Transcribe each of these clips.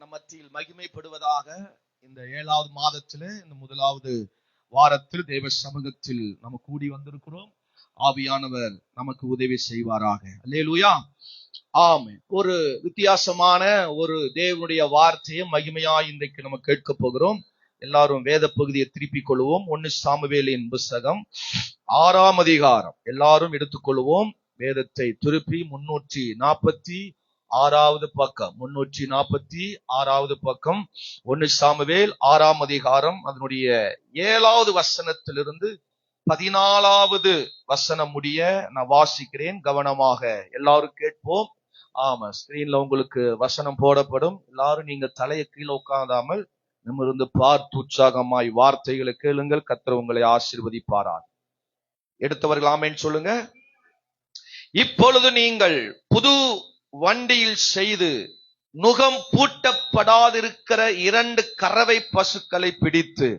நம் மத்தியில் மகிமைப்படுவதாக. இந்த 7வது மாதத்திலே இந்த முதலாவது வாரத்தில் தேவ சமூகத்தில் நம்ம கூடி வந்திருக்கிறோம். ஆவியானவர் நமக்கு உதவி செய்வாராக. அல்லேலூயா, ஆமென். ஒரு வித்தியாசமான ஒரு தேவனுடைய வார்த்தையை மகிமையாய் இன்றைக்கு நம்ம கேட்க போகிறோம். எல்லாரும் வேத பகுதியை திருப்பிக் கொள்வோம். 1 சாமுவேலின் புத்தகம் 6ஆம் அதிகாரம் எல்லாரும் எடுத்துக்கொள்வோம். வேதத்தை திருப்பி 346வது பக்கம், 346வது பக்கம், 1 சாமுவேல் 6ஆம் அதிகாரம் அதனுடைய 7வது வசனத்திலிருந்து 14வது வசனம் முடிய நான் வாசிக்கிறேன். கவனமாக எல்லாரும் கேட்போம். ஆமா, ஸ்கிரீன்ல உங்களுக்கு வசனம் போடப்படும். எல்லாரும் நீங்க தலையை கீழே உட்கார்ந்தாமல் நம்மிருந்து பார்த்து உற்சாகமாய் வார்த்தைகளை கேளுங்கள். கர்த்தர் உங்களை ஆசீர்வதிப்பாரார். எடுத்தவர்கள் ஆமென் சொல்லுங்க. இப்பொழுது நீங்கள் புது வண்டியில் செய்து நுகம் பூட்டப்படாதிருக்கிற 2 கறவை பசுக்களை பிடித்து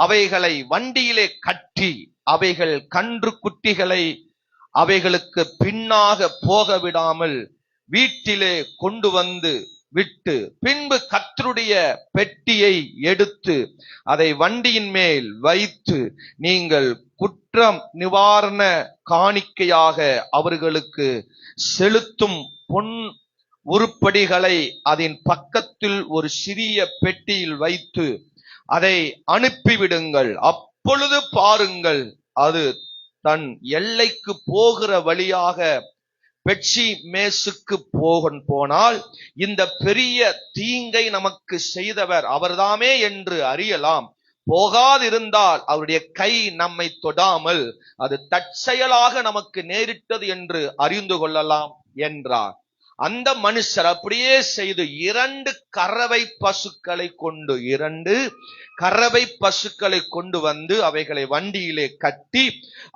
அவைகளை வண்டியிலே கட்டி அவைகள் கன்று குட்டிகளை அவைகளுக்கு பின்னாக போக விடாமல் வீட்டிலே கொண்டு வந்து விட்டு, பின்பு கர்த்தருடைய பெட்டியை எடுத்து அதை வண்டியின் மேல் வைத்து நீங்கள் குற்றம் நிவாரண காணிக்கையாக அவர்களுக்கு செலுத்தும் பொன் உருப்படிகளை அதன் பக்கத்தில் ஒரு சிறிய பெட்டியில் வைத்து அதை அனுப்பிவிடுங்கள். அப்பொழுது பாருங்கள், அது தன் எல்லைக்கு போகிற வழியாக பெட்சிமேசுக்கு போனால் இந்த பெரிய தீங்கை நமக்கு செய்தவர் அவர்தாமே என்று அறியலாம். போகாதிருந்தால் அவருடைய கை நம்மை தொடாமல் அது தற்செயலாக நமக்கு நேரிட்டது என்று அறிந்து கொள்ளலாம் என்றார். அந்த மனுஷர் அப்படியே செய்து 2 கறவை பசுக்களை கொண்டு வந்து அவைகளை வண்டியிலே கட்டி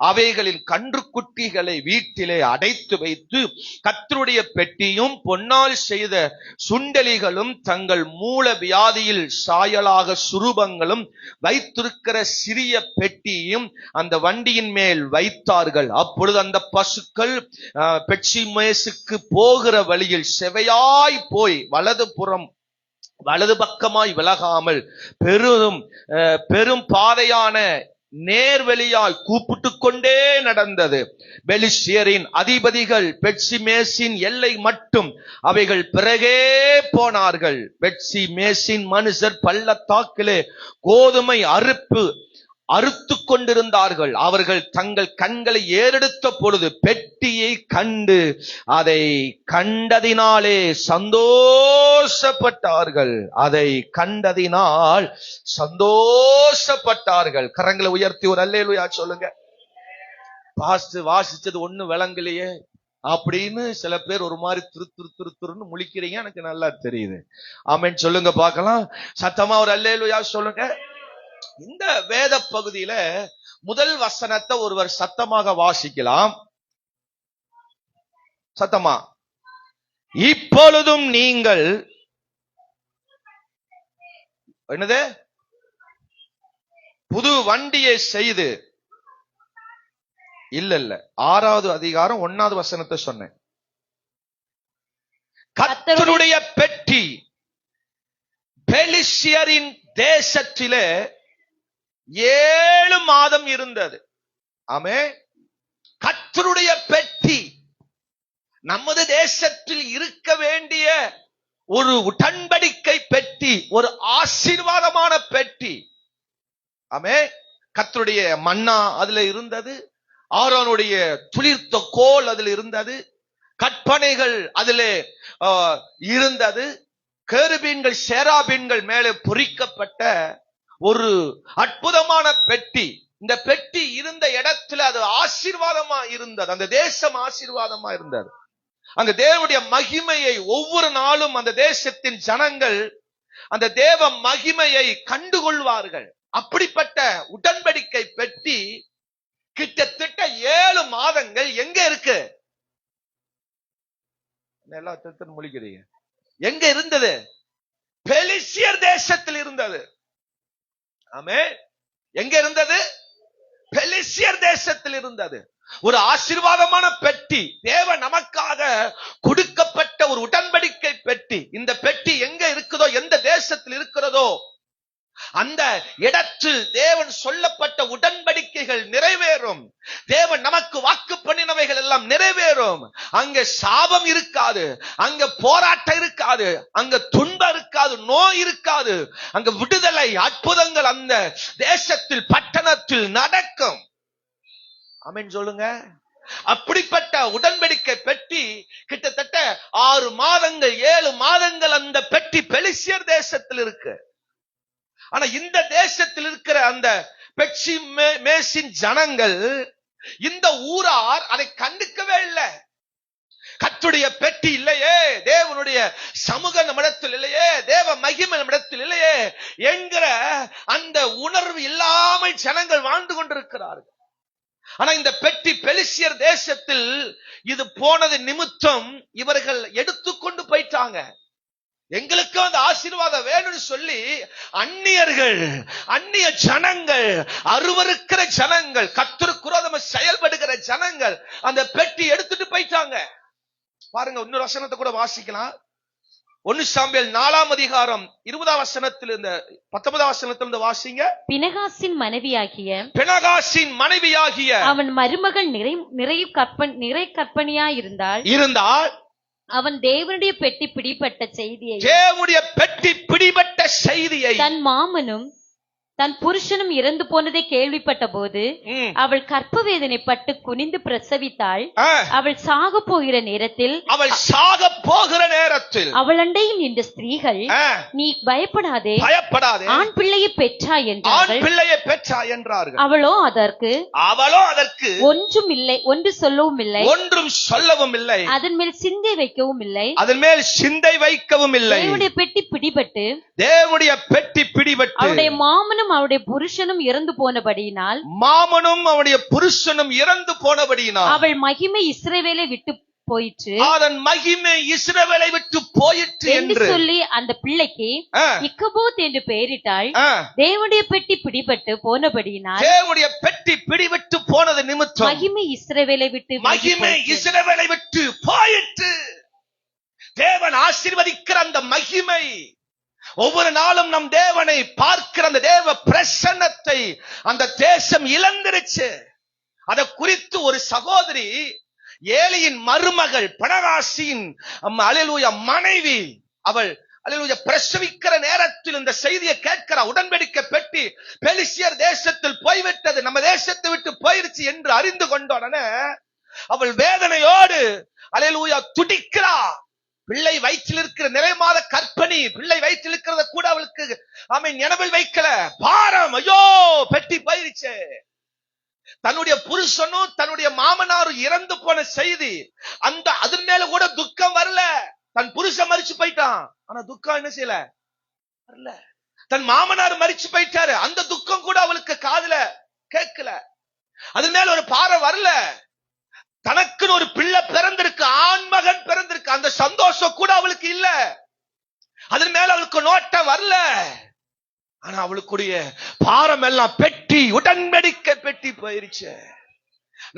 அவைகளின் கன்றுக்குட்டிகளை வீட்டிலே அடைத்து வைத்து கர்த்தருடைய பெட்டியும் பொன்னால் செய்த சுண்டலிகளும் தங்கள் மூல வியாதியில் சாயலாக சுரூபங்களும் வைத்திருக்கிற சிறிய பெட்டியும் அந்த வண்டியின் மேல் வைத்தார்கள். அப்பொழுது அந்த பசுக்கள் பெட்சிமேசுக்கு போகிற வழியில் செவையாய் போய் வலது பக்கமாய் விலகாமல் பெரும் பாதையான நேர்வழியால் கூப்பிட்டு கொண்டே நடந்தது. பெலிஸ்தியரின் அதிபதிகள் பெட்சிமேசின் எல்லை மட்டும் அவைகள் பிறகே போனார்கள். பெட்சிமேசின் மனுஷர் பள்ளத்தாக்கிலே கோதுமை அறுத்து கொண்டிருந்தார்கள். அவர்கள் தங்கள் கண்களை ஏறெடுத்த பொழுது பெட்டியை கண்டு அதை கண்டதினாலே சந்தோஷப்பட்டார்கள். கரங்களை உயர்த்தி ஒரு அல்லேலூயா சொல்லுங்க. வாசிச்சது ஒண்ணு விளங்கலையே அப்படின்னு சில பேர் ஒரு மாதிரி துருன்னு முழிக்கிறீங்க, எனக்கு நல்லா தெரியுது. ஆமென் சொல்லுங்க பார்க்கலாம். சத்தமா ஒரு அல்லேலூயா சொல்லுங்க. இந்த வேத பகுதியில முதல் வசனத்தை ஒருவர் சத்தமாக வாசிக்கலாம். சத்தமா. இப்பொழுதும் நீங்கள் என்னது புது வண்டியை செய்து, இல்ல 6வது அதிகாரம் 1வது வசனத்தை சொன்னேன். கர்த்தருடைய பெட்டி பெலிஸ்தியரின் தேசத்திலே 7 மாதம் இருந்தது. ஆமென். கர்த்தருடைய பெட்டி நமது தேசத்தில் இருக்க வேண்டிய ஒரு உடன்படிக்கை பெட்டி, ஒரு ஆசீர்வாதமான பெட்டி. ஆமென். கர்த்தருடைய மன்னா அதுல இருந்தது, ஆரோனுடைய துளிர்த்த கோல் அதுல இருந்தது, கற்பனைகள் அதிலே இருந்தது, கேருபீன்கள் சேராபீன்கள் மேலே பொறிக்கப்பட்ட ஒரு அற்புதமான பெட்டி. இந்த பெட்டி இருந்த இடத்துல அது ஆசீர்வாதமா இருந்தது. அந்த தேசம் ஆசீர்வாதமா இருந்தது. அந்த தேவனுடைய மகிமையை ஒவ்வொரு நாளும் அந்த தேசத்தின் ஜனங்கள் அந்த தேவ மகிமையை கண்டுகொள்வார்கள். அப்படிப்பட்ட உடன்படிக்கை பெட்டி கிட்டத்தட்ட 7 மாதங்கள் எங்க இருக்கு? எல்லாத்தையும் முழிக்கிறீங்க. எங்க இருந்தது? பெலிஸ்தியர் தேசத்தில் இருந்தது. ஆமென். எங்க இருந்தது? பெலிஸ்தியர் தேசத்தில் இருந்தது. ஒரு ஆசீர்வாதமான பெட்டி, தேவ நமக்காக கொடுக்கப்பட்ட சொல்லப்பட்ட ஒரு உடன்படிக்கை பெட்டி. இந்த பெட்டி எங்க இருக்குதோ, எந்த தேசத்தில் இருக்கிறதோ, அந்த இடத்தில் தேவன் சொல்லப்பட்ட உடன்படிக்கைகள் நிறைவேறும். தேவன் நமக்கு வாக்கு பண்ணினவைகள் எல்லாம் நிறைவேறும். அங்க சாபம் இருக்காது, அங்க போராட்டம் இருக்காது, அங்க துன்பம் இருக்காது, நோய் இருக்காது. அங்க விடுதலை, அற்புதங்கள் அந்த தேசத்தில், பட்டணத்தில் நடக்கும். ஆமென் சொல்லுங்க. அப்படிப்பட்ட உடன்படிக்கை பெட்டி கிட்டத்தட்ட 6 மாதங்கள் 7 மாதங்கள் அந்த பெட்டி பெலிஸ்தியர் தேசத்தில் இருக்கு. ஆனா இந்த தேசத்தில் இருக்கிற அந்த பெட்சி மேசின் ஜனங்கள், இந்த ஊரார் அதை கண்டுக்கவே இல்லை. கர்த்தருடைய பெட்டி இல்லையே, தேவனுடைய சமூக நம்மிடத்தில் இல்லையே, தேவ மகிமை நம்மிடத்தில் இல்லையே என்கிற அந்த உணர்வு இல்லாமல் ஜனங்கள் வாழ்ந்து கொண்டிருக்கிறார்கள். ஆனா இந்த பெட்டி பெலிஸ்தியர் தேசத்தில் இது போனது நிமித்தம் இவர்கள் எடுத்துக்கொண்டு போயிட்டாங்க. எங்களுக்கு அந்த ஆசீர்வாதம் வேணும்னு சொல்லி அந்நியர்கள், அந்நிய ஜனங்கள், அருவருக்கிற ஜனங்கள், கர்த்தருக்கு விரோதமா செயல்படுகிற ஜனங்கள் அந்த பெட்டி எடுத்துட்டு போயிட்டாங்க. பாருங்க, இன்னொரு வசனத்தை கூட வாசிக்கலாம். 1 சாமுவேல் 4ஆம் அதிகாரம் 20ஆம் வசனத்திலிருந்து 19ஆம் வசனத்திலிருந்து வாசிங்க. பினகாசின் மனைவியாகிய அவன் மருமகள் நிறை கற்பனையாய் இருந்தால் அவன் தேவனுடைய பெட்டி பிடிபட்ட செய்தியை தன் மாமனும் தன் புருஷனும் இறந்து போனதை கேள்விப்பட்ட போது அவள் கற்ப வேதனைப்பட்டு குனிந்து பிரசவித்தாள். அவள் சாக போகிற நேரத்தில் அவள் அண்டையில் நின்ற ஸ்திரீகள், நீ பயப்படாதே, ஆண் பிள்ளையை பெற்றாய் என்றார்கள். அவளோ அதற்கு ஒன்றும் இல்லை, ஒன்று சொல்லவும் இல்லை, அதன் மேல் சிந்தை வைக்கவும் இல்லை. தேவனுடைய பெட்டி பிடிபட்டு அவருடைய மாமனும் அவருடைய புருஷனும் இறந்து போனபடியினால் அவள் மகிமை இஸ்ரவேலை விட்டு போயிற்று, அதன் மகிமை இஸ்ரவேலை விட்டு போயிற்று என்று சொல்லி அந்த பிள்ளைக்கு இக்கபோத் என்று பெயரிட்டாள். தேவனுடைய பெட்டி பிடிபட்டு போனபடியினால், தேவனுடைய பெட்டி பிடிபட்டு போனது நிமித்தம் மகிமை இஸ்ரவேலை விட்டு போயிற்று. தேவன் ஆசீர்வதிக்கிற அந்த மகிமை, ஒவ்வொரு நாளும் நம் தேவனை பார்க்கிற அந்த தேவ பிரசன்னத்தை அந்த தேசம் இழந்துருச்சு. அதை குறித்து ஒரு சகோதரி, ஏலியின் மருமகள், பினகாசின் அல்லேலூயா மனைவி, அவள் அல்லேலூயா பிரசவிக்கிற நேரத்தில் இந்த செய்தியை கேட்கிற, உடன்படிக்கை பெட்டி பெலிஸ்தியர் தேசத்தில் போய்விட்டது, நம்ம தேசத்தை விட்டு போயிருச்சு என்று அறிந்து கொண்டோடனே அவள் வேதனையோடு அல்லேலூயா துடிக்கிறார். பிள்ளை வயிற்றில் இருக்கிற நிறைமாத கற்பனி, பிள்ளை வயிற்றில் இருக்கிறத கூட அவளுக்கு நினைவில் வைக்கல. பாரம், ஐயோ பெட்டி போயிருச்சு. தன்னுடைய புருஷனும் தன்னுடைய மாமனாரும் இறந்து போன செய்தி, அதன் மேல கூட துக்கம் வரல. தன் புருஷன் மரிச்சு போயிட்டான், ஆனா துக்கம் என்ன செய்யல, வரல. தன் மாமனார் மரிச்சு போயிட்டாரு, அந்த துக்கம் கூட அவளுக்கு காதுல கேட்கல. அதன் மேல ஒரு பாரம் வரல. தனக்குன்னு ஒரு பிள்ளை பிறந்திருக்கு, ஆண் மகன் பிறந்திருக்கு, அந்த சந்தோஷம் கூட அவளுக்கு இல்ல. அதன் மேல அவளுக்கு நோட்டம் வரல. ஆனா அவளுக்குடைய பாரம் எல்லாம் பெட்டி, உடன்படிக்கை பெட்டி போயிருச்சு.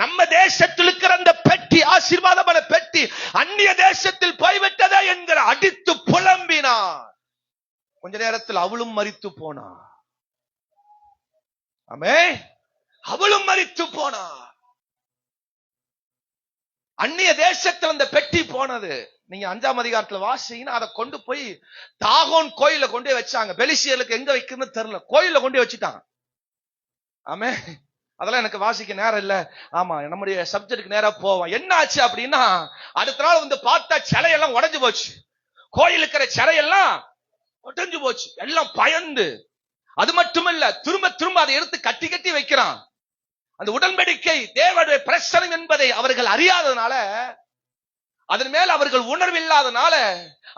நம்ம தேசத்தில் இருக்கிற அந்த பெட்டி, ஆசீர்வாதமான பெட்டி அந்நிய தேசத்தில் போய்விட்டதா என்கிற அடித்து புலம்பினார். கொஞ்ச நேரத்தில் அவளும் மரித்து போனா. ஆமென், அவளும் மரித்து போனா. அந்நிய தேசத்தில் அந்த பெட்டி போனது. நீங்க 5ஆம் அதிகாரத்துல வாசிங்கன்னா, அதை கொண்டு போய் தாகோன் கோயில கொண்டு வச்சாங்க. பெலிஸ்தியர்களுக்கு எங்க வைக்கணும்னு தெரியல, கோயில கொண்டு வச்சுட்டாங்க. ஆமே, அதெல்லாம் எனக்கு வாசிக்க நேரம் இல்ல. ஆமா, நம்முடைய சப்ஜெக்டுக்கு நேரம் போவோம். என்ன ஆச்சு அப்படின்னா, அடுத்த நாள் வந்து பார்த்தா சிலையெல்லாம் உடைஞ்சு போச்சு. கோயில் இருக்கிற சிலையெல்லாம் உடைஞ்சு போச்சு. எல்லாம் பயந்து, அது மட்டுமல்ல, திரும்ப அதை எடுத்து கட்டி கட்டி வைக்கிறான். அந்த உடன்படிக்கை தேவனுடைய பிரசனம் என்பதை அவர்கள் அறியாதனால, அதன் மேல் அவர்கள் உணர்வு இல்லாதனால,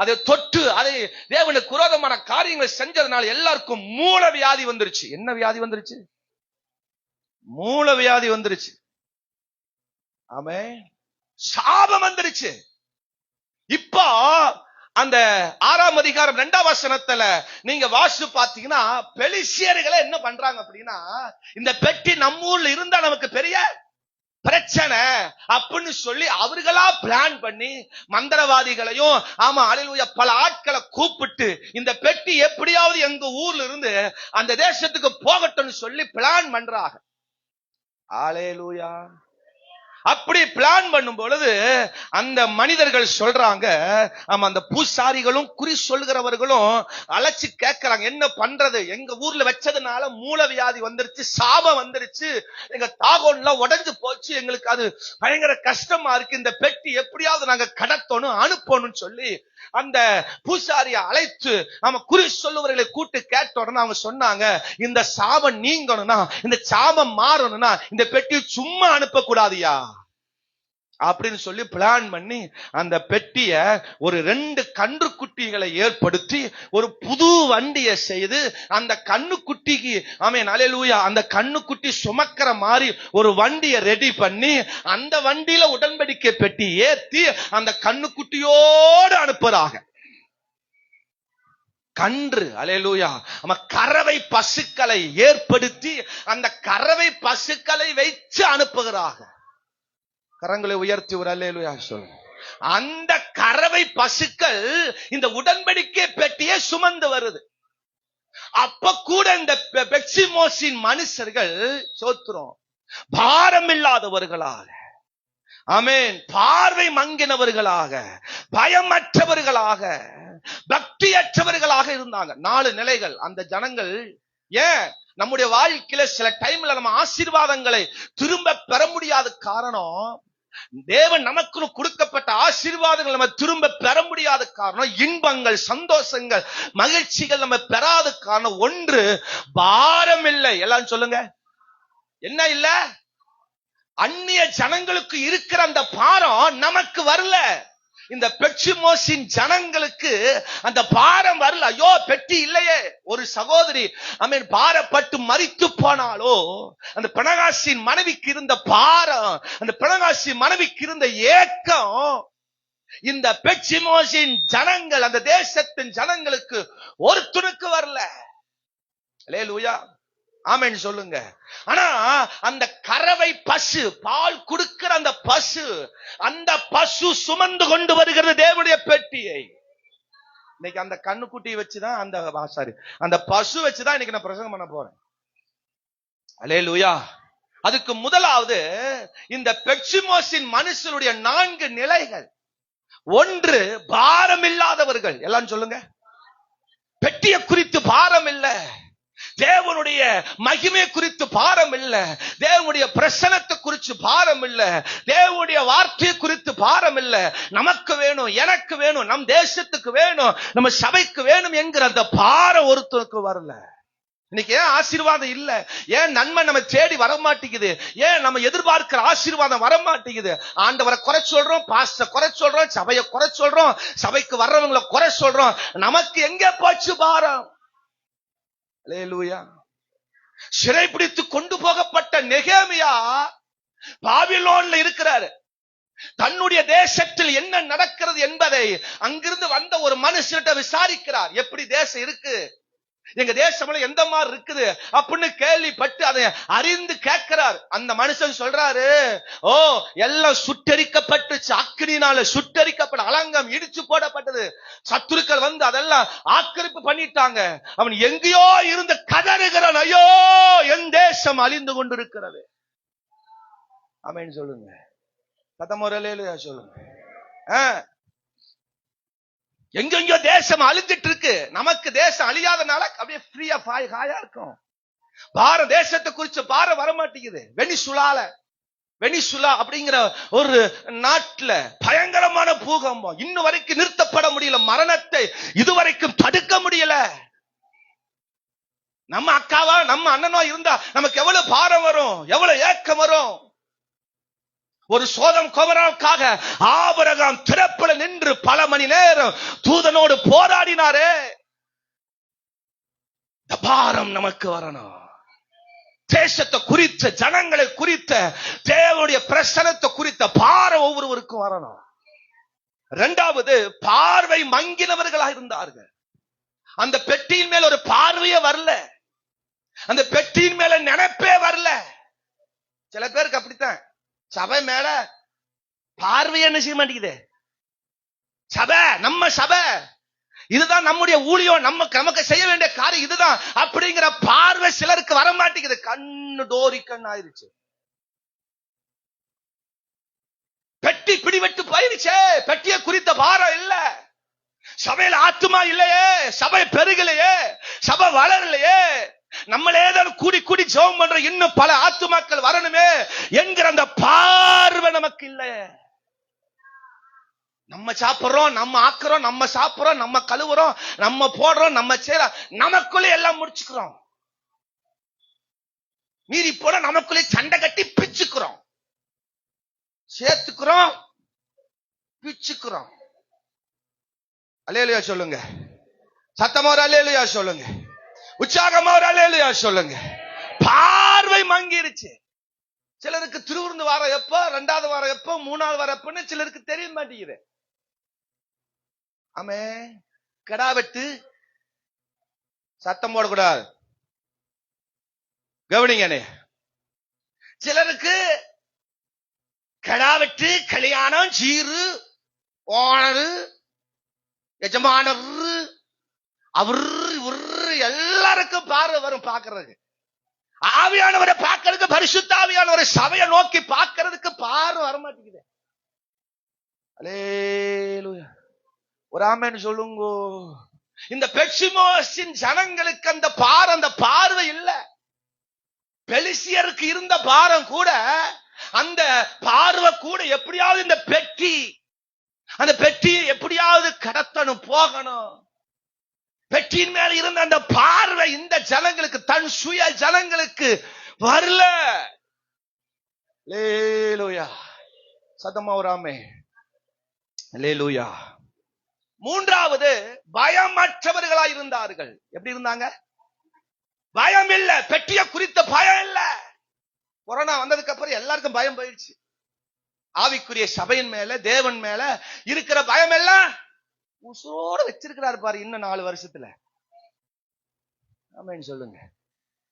அதை தொட்டு அதை தேவனுக்கு விரோதமான காரியங்களை செஞ்சதுனால எல்லாருக்கும் மூல வியாதி வந்துருச்சு. என்ன வியாதி வந்துருச்சு? மூல வியாதி வந்துருச்சு. ஆமென், சாபம் வந்துருச்சு. இப்போ அந்த 6ஆம் அதிகாரம் 2ஆம் வசனத்துல நீங்க வாசி பாத்தீங்கன்னா, பெலிஸ்தியர்களை என்ன பண்றாங்க அப்படின்னா, இந்த பெட்டி நம்ம ஊர்ல இருந்தா நமக்கு பெரிய பிரச்சனை அப்படின்னு சொல்லி அவர்களா பிளான் பண்ணி மந்திரவாதிகளையும் அல்லேலூயா பல ஆட்களை கூப்பிட்டு இந்த பெட்டி எப்படியாவது எங்க ஊர்ல இருந்து அந்த தேசத்துக்கு போகட்டும்னு சொல்லி பிளான் பண்றாங்க. அல்லேலூயா. அப்படி பிளான் பண்ணும் பொழுது அந்த மனிதர்கள் சொல்றாங்க, அந்த பூசாரிகளும் குறி சொல்கிறவர்களும் அழைச்சு கேட்கிறாங்க, என்ன பண்றது, எங்க ஊர்ல வச்சதுனால மூலவியாதி வந்துருச்சு, சாபம் வந்துருச்சு, எங்க தாகோன்லாம் உடைஞ்சு போச்சு, எங்களுக்கு அது பயங்கர கஷ்டமா இருக்கு, இந்த பெட்டி எப்படியாவது நாங்க கடத்தணும் அனுப்பணும்னு சொல்லி அந்த பூசாரியை அழைத்து குறி சொல்லுவர்களை கூட்டு கேட்ட உடனே அவங்க சொன்னாங்க, இந்த சாபம் நீங்கணும்னா, இந்த சாபம் மாறணும்னா இந்த பெட்டி சும்மா அனுப்ப கூடாதியா அப்படின்னு சொல்லி பிளான் பண்ணி அந்த பெட்டிய ஒரு 2 கன்றுக்குட்டிகளை ஏற்படுத்தி ஒரு புது வண்டியை செய்து அந்த கண்ணுக்குட்டிக்கு அல்லேலூயா அந்த கண்ணுக்குட்டி சுமக்கிற மாதிரி ஒரு வண்டியை ரெடி பண்ணி அந்த வண்டியில உடன்படிக்கை பெட்டி ஏத்தி அந்த கண்ணுக்குட்டியோடு அனுப்புறாங்க. கன்று அல்லேலூயா கறவை பசுக்களை ஏற்படுத்தி அந்த கறவை பசுக்களை வைத்து அனுப்புகிறாங்க. கரங்களை உயர்த்தி ஒரு அல்லேலூயா சொல்லுங்க. அந்த கறவை பசுக்கள் இந்த உடன்படிக்கை பெட்டியை சுமந்து வருது. அப்ப கூட இந்த பெக்சிமோசின் மனுஷர்கள் சோத்திரம் பாரம் இல்லாதவர்களாக, ஆமென், பார்வை மங்கினவர்களாக, பயமற்றவர்களாக, பக்தியற்றவர்களாக இருந்தாங்க. 4 நிலைகள் அந்த ஜனங்கள். ஏன் நம்முடைய வாழ்க்கையில சில டைம்ல நம்ம ஆசீர்வாதங்களை திரும்ப பெற முடியாத காரணம், தேவன் நமக்கு கொடுக்கப்பட்ட ஆசீர்வாதங்கள் நம்ம திரும்ப பெற முடியாத காரணம், இன்பங்கள், சந்தோஷங்கள், மகிழ்ச்சிகள் நம்ம பெறாத காரணம் ஒன்று, பாரம் இல்லை. எல்லாம் சொல்லுங்க, என்ன இல்ல? அந்நிய ஜனங்களுக்கு இருக்கிற அந்த பாரம் நமக்கு வரல. இந்த பெக்சிமோசின் ஜனங்களுக்கு அந்த பாரம் வரல. ஐயோ பெட்டி இல்லையே. ஒரு சகோதரி பாரப்பட்டு மரித்து போனாலோ அந்த பிணகாசின் மனைவிக்கு இருந்த பாரம், அந்த பிணகாசி மனைவிக்கு இருந்த ஏக்கம் இந்த பெக்சிமோசின் ஜனங்கள், அந்த தேசத்தின் ஜனங்களுக்கு ஒருத்தனுக்கு வரல. அல்லேலூயா, ஆமென் சொல்லுங்க. ஆனா அந்த கறவை பசு, பால் கொடுக்கிற அந்த பசு சுமந்து கொண்டு வருகிறது தேவனுடைய பெட்டியை. இன்னைக்கு அந்த கண்ணுக்குட்டி வச்சுதான் அந்த பசு வச்சுதான் இன்னைக்கு நான் பிரசங்கம் பண்ண போறேன். அல்லேலூயா. அதுக்கு முதலாவது இந்த பெக்சிமோசின் மனுஷனுடைய 4 நிலைகள். ஒன்று, பாரம் இல்லாதவர்கள். எல்லாம் சொல்லுங்க, பெட்டியை குறித்து பாரம் இல்லை, தேவனுடைய மகிமை குறித்து பாரம் இல்ல, தேவனுடைய பிரசன்னத்தை குறித்து பாரம் இல்ல, தேவனுடைய வார்த்தை குறித்து பாரம் இல்ல, நமக்கு வேணும், எனக்கு வேணும், நம் தேசத்துக்கு வேணும், நம்ம சபைக்கு வேணும் என்கிற அந்த பாரம் ஒருத்தருக்கு வரல. இன்னைக்கு ஏன் ஆசீர்வாதம் இல்ல? ஏன் நன்மை நம்ம தேடி வர மாட்டேங்குது? ஏன் நம்ம எதிர்பார்க்கிற ஆசீர்வாதம் வர மாட்டேங்குது? ஆண்டவரை குறை சொல்றோம், பாஸ்டரை குறை சொல்றோம், சபையை குறை சொல்றோம், சபைக்கு வர்றவங்களை குறை சொல்றோம், நமக்கு எங்க போச்சு பாரம்? அல்லேலூயா. சிறைபிடித்து கொண்டு போகப்பட்ட நெகேமியா பாபிலோன்ல இருக்கிறாரு. தன்னுடைய தேசத்தில் என்ன நடக்கிறது என்பதை அங்கிருந்து வந்த ஒரு மனுஷன்கிட்ட விசாரிக்கிறார். எப்படி தேசம் இருக்கு, எங்க தேசம்ல எந்த மாதிரி இருக்குது அப்படின்னு கேள்விப்பட்டு அதை அறிந்து கேட்கிறார். அந்த மனுஷன் சொல்றாரு, ஓ எல்லாம் சுட்டரிக்கப்பட்டுச்சு, அக்கினினால சுட்டரிக்கப்பட்ட, அலங்கம் இடிச்சு போடப்பட்டது, சத்துருக்கள் வந்து அதெல்லாம் ஆக்கிரமிப்பு பண்ணிட்டாங்க, அவன் எங்கேயோ இருந்த கதறுகிறான், ஐயோ என் தேசம் அழிந்து கொண்டிருக்கிறது. ஆமென் சொல்லுங்க, சத்தமுறையில சொல்லுங்க. எங்கெங்கயோ தேசம் அழிஞ்சிட்டு இருக்கு, நமக்கு தேசம் அழியாதனால அப்படியே ஃப்ரீயா ஹாயா இருக்கும். பாரத தேசத்தை குறிச்சு பாரம் வர மாட்டேங்குது. வெனிசுலா அப்படிங்கிற ஒரு நாட்டுல பயங்கரமான பூகம்பம், இன்னும் வரைக்கும் நிறுத்தப்பட முடியல, மரணத்தை இதுவரைக்கும் தடுக்க முடியல. நம்ம அக்காவா நம்ம அண்ணனோ இருந்தா நமக்கு எவ்வளவு பாரம் வரும், எவ்வளவு ஏக்கம் வரும். ஒரு சோதம் கோபராவுக்காக ஆபிரகாம் திறப்புல நின்று பல மணி நேரம் தூதனோடு போராடினாரே. பாரம் நமக்கு வரணும். தேசத்தை குறித்த, ஜனங்களை குறித்த, தேவனுடைய பிரசன்னத்தை குறித்த பாரம் ஒவ்வொருவருக்கும் வரணும். 2வது, பார்வை மங்கினவர்களாக இருந்தார்கள். அந்த பெட்டியின் மேல ஒரு பார்வையே வரல, அந்த பெட்டியின் மேல நினைப்பே வரல. சில பேருக்கு அப்படித்தான், சபை மேல பார்வை என்ன செய்ய மாட்டேங்குது. சபை நம்ம சபை இதுதான் நம்முடைய ஊழியம், நமக்கு செய்ய வேண்டிய காரியம் இதுதான் அப்படிங்கிற பார்வை சிலருக்கு வர மாட்டேங்குது. கண்ணு டோரி கண் ஆயிருச்சு. பெட்டி பிடிவெட்டு போயிருச்சே. பெட்டியை குறித்த பாரம் இல்ல. சபையில ஆத்துமா இல்லையே, சபை பெருகலையே, சபை வளரலையே. நம்மளேதான் கூடி கூடி ஜெபம் பண்ற, இன்னும் பல ஆத்துமாக்கள் வரணுமே என்கிற அந்த பார்வை நமக்கு இல்ல. நம்ம சாப்பிடுறோம், நம்ம ஆக்குறோம், நம்ம சாப்பிடுறோம், நம்ம கழுவுறோம், நம்ம போடுறோம், நம்ம செய்யறோம், நமக்குள்ளே எல்லாம் முடிச்சுக்கிறோம். மீறி போல நமக்குள்ளே சண்டை கட்டி பிச்சுக்கிறோம், சேர்த்துக்கிறோம், பிச்சுக்கிறோம். அல்லேலூயா சொல்லுங்க. சத்தமா ஒரு அல்லேலூயா சொல்லுங்க. உற்சாகமா ஒரு அல்லேலூயா சொல்லுங்க. பார்வை மங்கிருச்சு. சிலருக்கு திருவிருந்து வாரம் எப்ப, 2வது வாரம் எப்ப, 3வது வாரம் எப்பன்னு சிலருக்கு தெரிய மாட்டேங்குது. ஆமே, கடா வெட்டு சத்தம் போடக்கூடாது, கவனிங்கனே. சிலருக்கு கடா வெட்டு, கல்யாணம், சீரு, ஓனரு, எஜமானர், அவர் எல்லாருக்கும் பார்வை வரும். பார்க்கறதுக்கு ஆவியானவரை பார்க்கறதுக்கு, பரிசுத்த ஆவியானவரை சபையை நோக்கி பார்க்கறதுக்கு பார்வை வர மாட்டேங்குது. அல்லேலூயா, ஒரு ஆமென் சொல்லுங்க. இந்த பெர்சிமோசின் ஜனங்களுக்கு அந்த பார்வை இல்ல. பெலிசியருக்கு இருந்த பாரம் கூட, அந்த பார்வை கூட எப்படியாவது இந்த அந்த பெட்டியை எப்படியாவது கடத்தணும், போகணும். பெட்டியின் மேல இருந்த அந்த பார்வை இந்த ஜனங்களுக்கு, தன் சுய ஜனங்களுக்கு வரல. அல்லேலூயா, சத்தமா ஒரு ஆமென். அல்லேலூயா. 3வது, பயமற்றவர்களாய் இருந்தார்கள். எப்படி இருந்தாங்க? பயம் இல்ல. பெட்டியை குறித்த பயம் இல்ல. கொரோனா வந்ததுக்கு அப்புறம் எல்லாருக்கும் பயம் போயிடுச்சு. ஆவிக்குரிய சபையின் மேல, தேவன் மேல இருக்கிற பயம் எல்லாம் உசோட வச்சிருக்கிறாரு பாரு, இன்னும் 4 வருஷத்துல. ஆமென் சொல்லுங்க.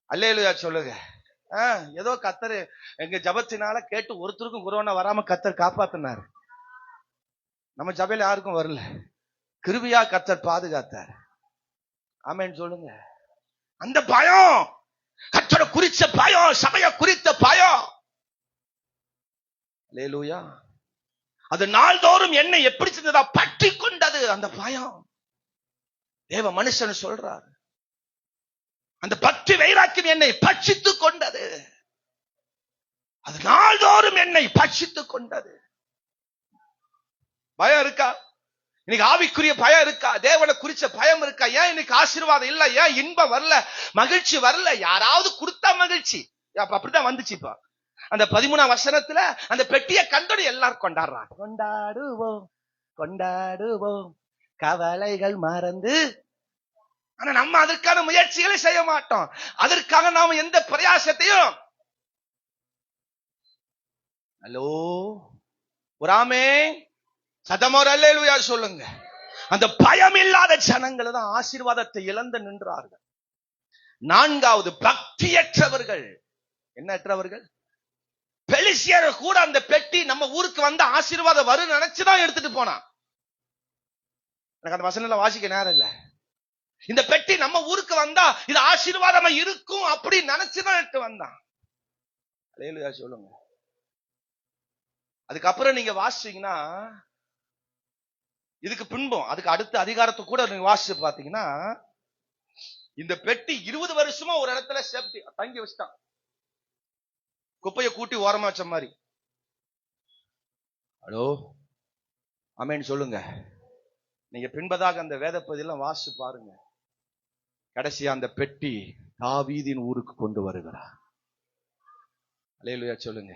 அல்லேலூயா சொல்லுங்க. ஏதோ கர்த்தர் எங்க ஜபத்தினால கேட்டு ஒருத்தருக்கும் கொரோனா வராம கர்த்தர் காப்பாத்தினார். நம்ம சபையில யாருக்கும் வரல. கிருபையா கர்த்தர் பாதுகாத்தார். ஆமென் சொல்லுங்க. அந்த பயம், கர்த்தரை குறிச்ச பயம், சபையை குறித்த பயம். அல்லேலூயா. அது நாள்தோறும் என்னை எப்படி செஞ்சதா பற்றி கொண்டது. அந்த பயம் தேவ மனுஷன் சொல்றார். அந்த பற்றி வைராக்கியம் என்னை பட்சித்துக் கொண்டது. அது நாள்தோறும் என்னை பட்சித்துக் கொண்டது. பயம் இருக்கா? இன்னைக்கு ஆவிக்குரிய பயம் இருக்கா? தேவனை குறிச்ச பயம் இருக்கா? ஏன் இன்னைக்கு ஆசீர்வாதம் இல்ல? ஏன் இன்பம் வரல? மகிழ்ச்சி வரல? யாராவது கொடுத்தா மகிழ்ச்சி. அப்படிதான் வந்துச்சு. இப்ப அந்த 13ஆம் வசனத்துல அந்த பெட்டியை கண்டோடு எல்லாரும் கொண்டாடுறாங்க. கொண்டாடுவோம் கொண்டாடுவோம் கவலைகள் மறந்து. ஆனா நம்ம அதற்கான முயற்சிகளை செய்ய மாட்டோம். அதற்காக நாம எந்த பிரயாசத்தையும். ஹலோ, ஒரு ஆமென், சத்தமோர் அல்லேலூயா சொல்லுங்க. அந்த பயம் இல்லாத ஜனங்கள் தான் ஆசீர்வாதத்தை இழந்து நின்றார்கள். 4வது, பக்தியற்றவர்கள். என்னற்றவர்கள்? பெலிசியர் கூட அந்த பெட்டி நம்ம ஊருக்கு வந்த ஆசீர்வாதம் வரும் நினைச்சுதான் எடுத்துட்டு போனான். எனக்கு அந்த வசனம் வாசிக்க நேரம் இல்ல. இந்த பெட்டி நம்ம ஊருக்கு வந்தா இது ஆசீர்வாதமா இருக்கும் அப்படி நினைச்சுதான் எடுத்து வந்தான். அல்லேலூயா சொல்லுங்க. அதுக்கப்புறம் நீங்க வாசிச்சீங்கன்னா, இதுக்கு பின்பும் அதுக்கு அடுத்த அதிகாரத்தை கூட நீங்க வாசிச்சு பாத்தீங்கன்னா, இந்த பெட்டி 20 வருஷமா ஒரு இடத்துல சேஃப்டி தங்கி வச்சுட்டான். குப்பையை கூட்டி ஓரமா வச்ச மாதிரி. ஹலோ, ஆமென் சொல்லுங்க. நீங்க பின்பதாக அந்த வேத பகுதியெல்லாம் வாசிச்சு பாருங்க. கடைசியா அந்த பெட்டி தாவீதின் ஊருக்கு கொண்டு வருகிறார். அல்லேலூயா சொல்லுங்க.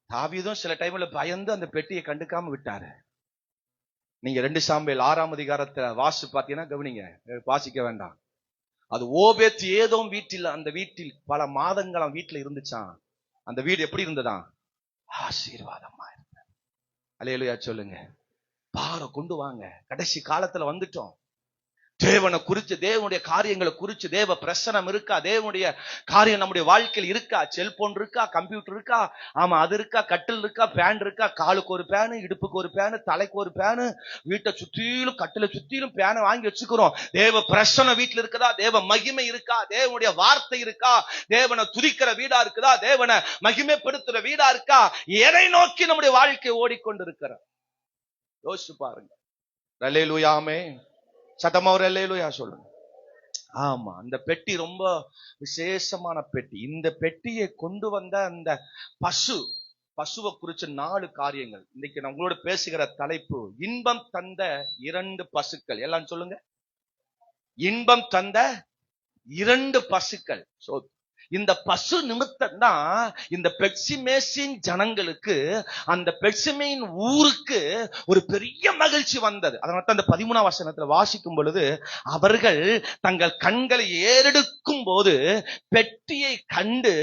தாவீதும் சில டைம்ல பயந்து அந்த பெட்டியை கண்டுக்காம விட்டாரு. நீங்க 2 சாமுவேல் 6ஆம் அதிகாரத்தை வாசிச்சு பாத்தீங்கன்னா கவனிங்க, வாசிக்க வேண்டாம். அது ஓபேத் ஏதோம் வீட்டில், அந்த வீட்டில் பல மாதங்கள் வீட்டுல இருந்துச்சான். அந்த வீடு எப்படி இருந்ததா? ஆசீர்வாதமா இருந்த. அல்லேலூயா சொல்லுங்க. பார கொண்டு வாங்க. கடைசி காலத்துல வந்துட்டோம். தேவனை குறிச்சு, தேவனுடைய காரியங்களை குறிச்சு தேவ பிரசனம் இருக்கா? தேவனுடைய காரியம் நம்முடைய வாழ்க்கையில் இருக்கா? செல்போன் இருக்கா? கம்ப்யூட்டர் இருக்கா? ஆமா, அது இருக்கா? கட்டில் இருக்கா? பேன் இருக்கா? காலுக்கு ஒரு பேனு, இடுப்புக்கு ஒரு பேனு, தலைக்கு ஒரு பேனு, வீட்டை சுத்திலும் கட்டில சுத்திலும் பேனை வாங்கி வச்சுக்கிறோம். தேவ பிரசனம் வீட்டுல இருக்குதா? தேவ மகிமை இருக்கா? தேவனுடைய வார்த்தை இருக்கா? தேவனை துதிக்கிற வீடா இருக்குதா? தேவனை மகிமைப்படுத்துற வீடா இருக்கா? எதை நோக்கி நம்முடைய வாழ்க்கை ஓடிக்கொண்டு இருக்கிற? யோசிச்சு பாருங்க. அல்லேலூயா, ஆமென். சத்தமா ஒரு அல்லேலூயா சொல்லுங்க. ஆமா, அந்த பெட்டி ரொம்ப விசேஷமான பெட்டி. இந்த பெட்டியை கொண்டு வந்த அந்த பசுவை குறிச்ச 4 காரியங்கள். இன்னைக்கு நான் உங்களோட பேசுகிற தலைப்பு, இன்பம் தந்த 2 பசுக்கள். எல்லாம் சொல்லுங்க, இன்பம் தந்த 2 பசுக்கள். இந்த பசு நிமித்தம் தான் இந்த பெட்சிமேசின் ஜனங்களுக்கு, அந்த பெட்சிமேயின் ஊருக்கு ஒரு பெரிய மகிழ்ச்சி வந்தது. அதனால தான் அந்த 13ஆம் வசனத்துல வாசிக்கும் பொழுது, அவர்கள் தங்கள் கண்களை ஏறெடுக்கும் போது பெட்டியை கண்டு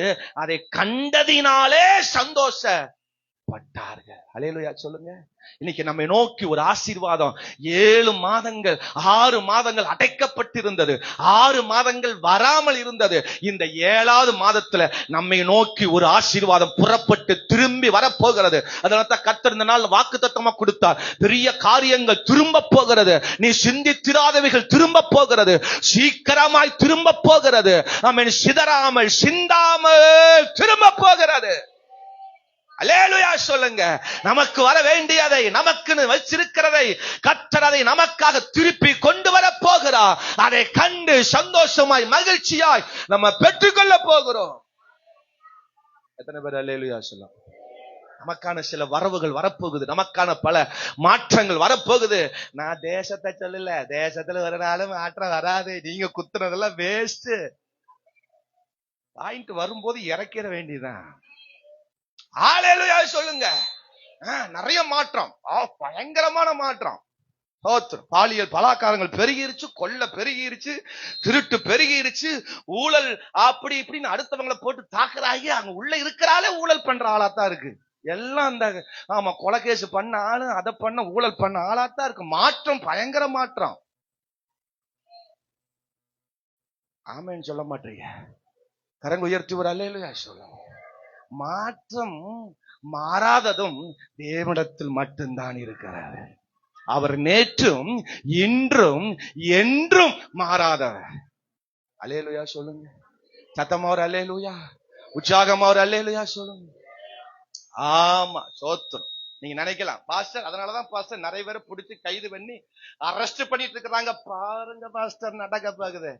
அதை கண்டதினாலே சந்தோஷப்பட்டார்கள். அல்லேலூயா சொல்லுங்க. இன்னைக்கு நம்மை நோக்கி ஒரு ஆசீர்வாதம். 7 மாதங்கள் 6 மாதங்கள் அடைக்கப்பட்டிருந்தது, 6 மாதங்கள் வராமல் இருந்தது. இந்த 7வது மாதத்துல நம்மை நோக்கி ஒரு ஆசீர்வாதம் புறப்பட்டு திரும்பி வரப்போகிறது. அதனால தான் கர்த்தர் இந்த நாள் வாக்குத்தத்தமா கொடுத்தார். பெரிய காரியங்கள் திரும்ப போகிறது. நீ சிந்தித்திராதவைகள் திரும்ப போகிறது. சீக்கிரமாய் திரும்ப போகிறது. ஆமென். சிதறாமல் சிந்தாமல் திரும்ப போகிறது. அல்லேலூயா சொல்லுங்க. நமக்கு வர வேண்டியதை, நமக்குன்னு வச்சிருக்கிறதை கர்த்தர் அதை நமக்காக திருப்பி கொண்டு வர போகிறார். அதை கண்டு சந்தோஷமாய் மகிழ்ச்சியாய் நம்ம பெற்றுக்கொள்ள போகிறோம். எத்தனை பேர் அல்லேலூயா சொல்லலாம்? நமக்கான சில வரவுகள் வரப்போகுது. நமக்கான பல மாற்றங்கள் வரப்போகுது. நான் தேசத்தை சொல்லல, தேசத்துல ஒரு நாளும் மாற்றம் வராது. நீங்க குத்துனதெல்லாம் வேஸ்ட். பாயிண்ட் வரும்போது இறக்கிற வேண்டியதான். ஹல்லேலூயா சொல்லுங்க. நிறைய மாற்றம், பயங்கரமான மாற்றம். பாலியல் பலாக்காரங்கள் பெருகிருச்சு, கொள்ள பெருகிருச்சு, திருட்டு பெருகிருச்சு, ஊழல் அப்படி இப்படின்னு அடுத்தவங்களை போட்டு தாக்குறாங்க. அங்க உள்ள இருக்கிறாலே ஊழல் பண்ற ஆளாத்தான் இருக்கு எல்லாம். அந்த ஆமா, கொலைகேசு பண்ண ஆளு, அதை பண்ண ஊழல் பண்ண ஆளாத்தான் இருக்கு. மாற்றம், பயங்கர மாற்றம். ஆமேன்னு சொல்ல மாட்டீங்க. கரங்க உயர்த்தி ஒரு அல்லேலூயா சொல்லுங்க. மாற்றம் மாறாததும் தேவனிடத்தில் மட்டும்தான் இருக்கிறார். அவர் நேற்றும் இன்றும் என்றும் மாறாதவர். அல்லேலூயா சொல்லுங்க. சத்தமா ஒரு அல்லேலூயா, உற்சாகமா ஒரு அல்லேலூயா சொல்லுங்க. ஆமா, சோத்திரம். நீங்க நினைக்கலாம், பாஸ்டர் அதனாலதான் பாஸ்டர் நிறைய பேரை பிடிச்சி கைது பண்ணி அரெஸ்ட் பண்ணிட்டு இருக்கிறாங்க. பாருங்க பாஸ்டர், நடக்க பாக்குது.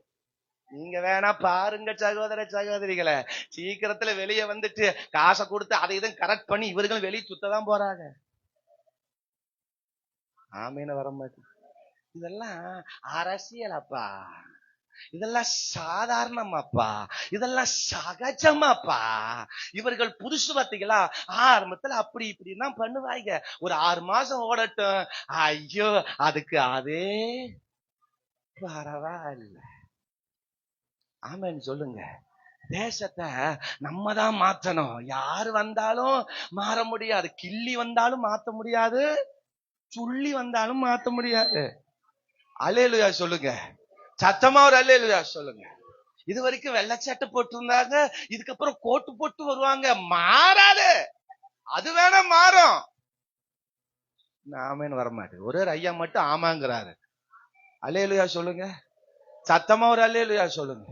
நீங்க வேணா பாருங்க சகோதர சகோதரிகளை. சீக்கிரத்துல வெளியே வந்துட்டு காசை கொடுத்து அதை இதுவும் கரெக்ட் பண்ணி இவர்களும் வெளியே சுத்ததான் போறாங்க. ஆமீன வர மாட்டேன். இதெல்லாம் அரசியலப்பா, இதெல்லாம் சாதாரணமாப்பா, இதெல்லாம் சகஜமாப்பா. இவர்கள் புதுசு பார்த்தீங்களா, ஆரம்பத்துல அப்படி இப்படின்னா பண்ணுவாங்க. ஒரு 6 மாசம் ஓடட்டும், ஐயோ அதுக்கு அதே பரவாயில்ல. ஆமென் சொல்லுங்க. தேசத்தை நம்ம தான் மாற்றணும். யாரு வந்தாலும் மாற முடியாது. கிள்ளி வந்தாலும் மாத்த முடியாது, சுள்ளி வந்தாலும் மாத்த முடியாது. அல்லேலூயா சொல்லுங்க. சத்தமா ஒரு அல்லேலூயா சொல்லுங்க. இது வரைக்கும் வெள்ளச்சட்டை போட்டு இருந்தாங்க, இதுக்கப்புறம் கோட்டு போட்டு வருவாங்க. மாறாது. அது வேணா மாறும். ஆமேன்னு வரமாட்டேன். ஒரு ஐயா மட்டும் ஆமாங்கிறாரு. அல்லேலூயா சொல்லுங்க. சத்தமா ஒரு அல்லேலூயா சொல்லுங்க.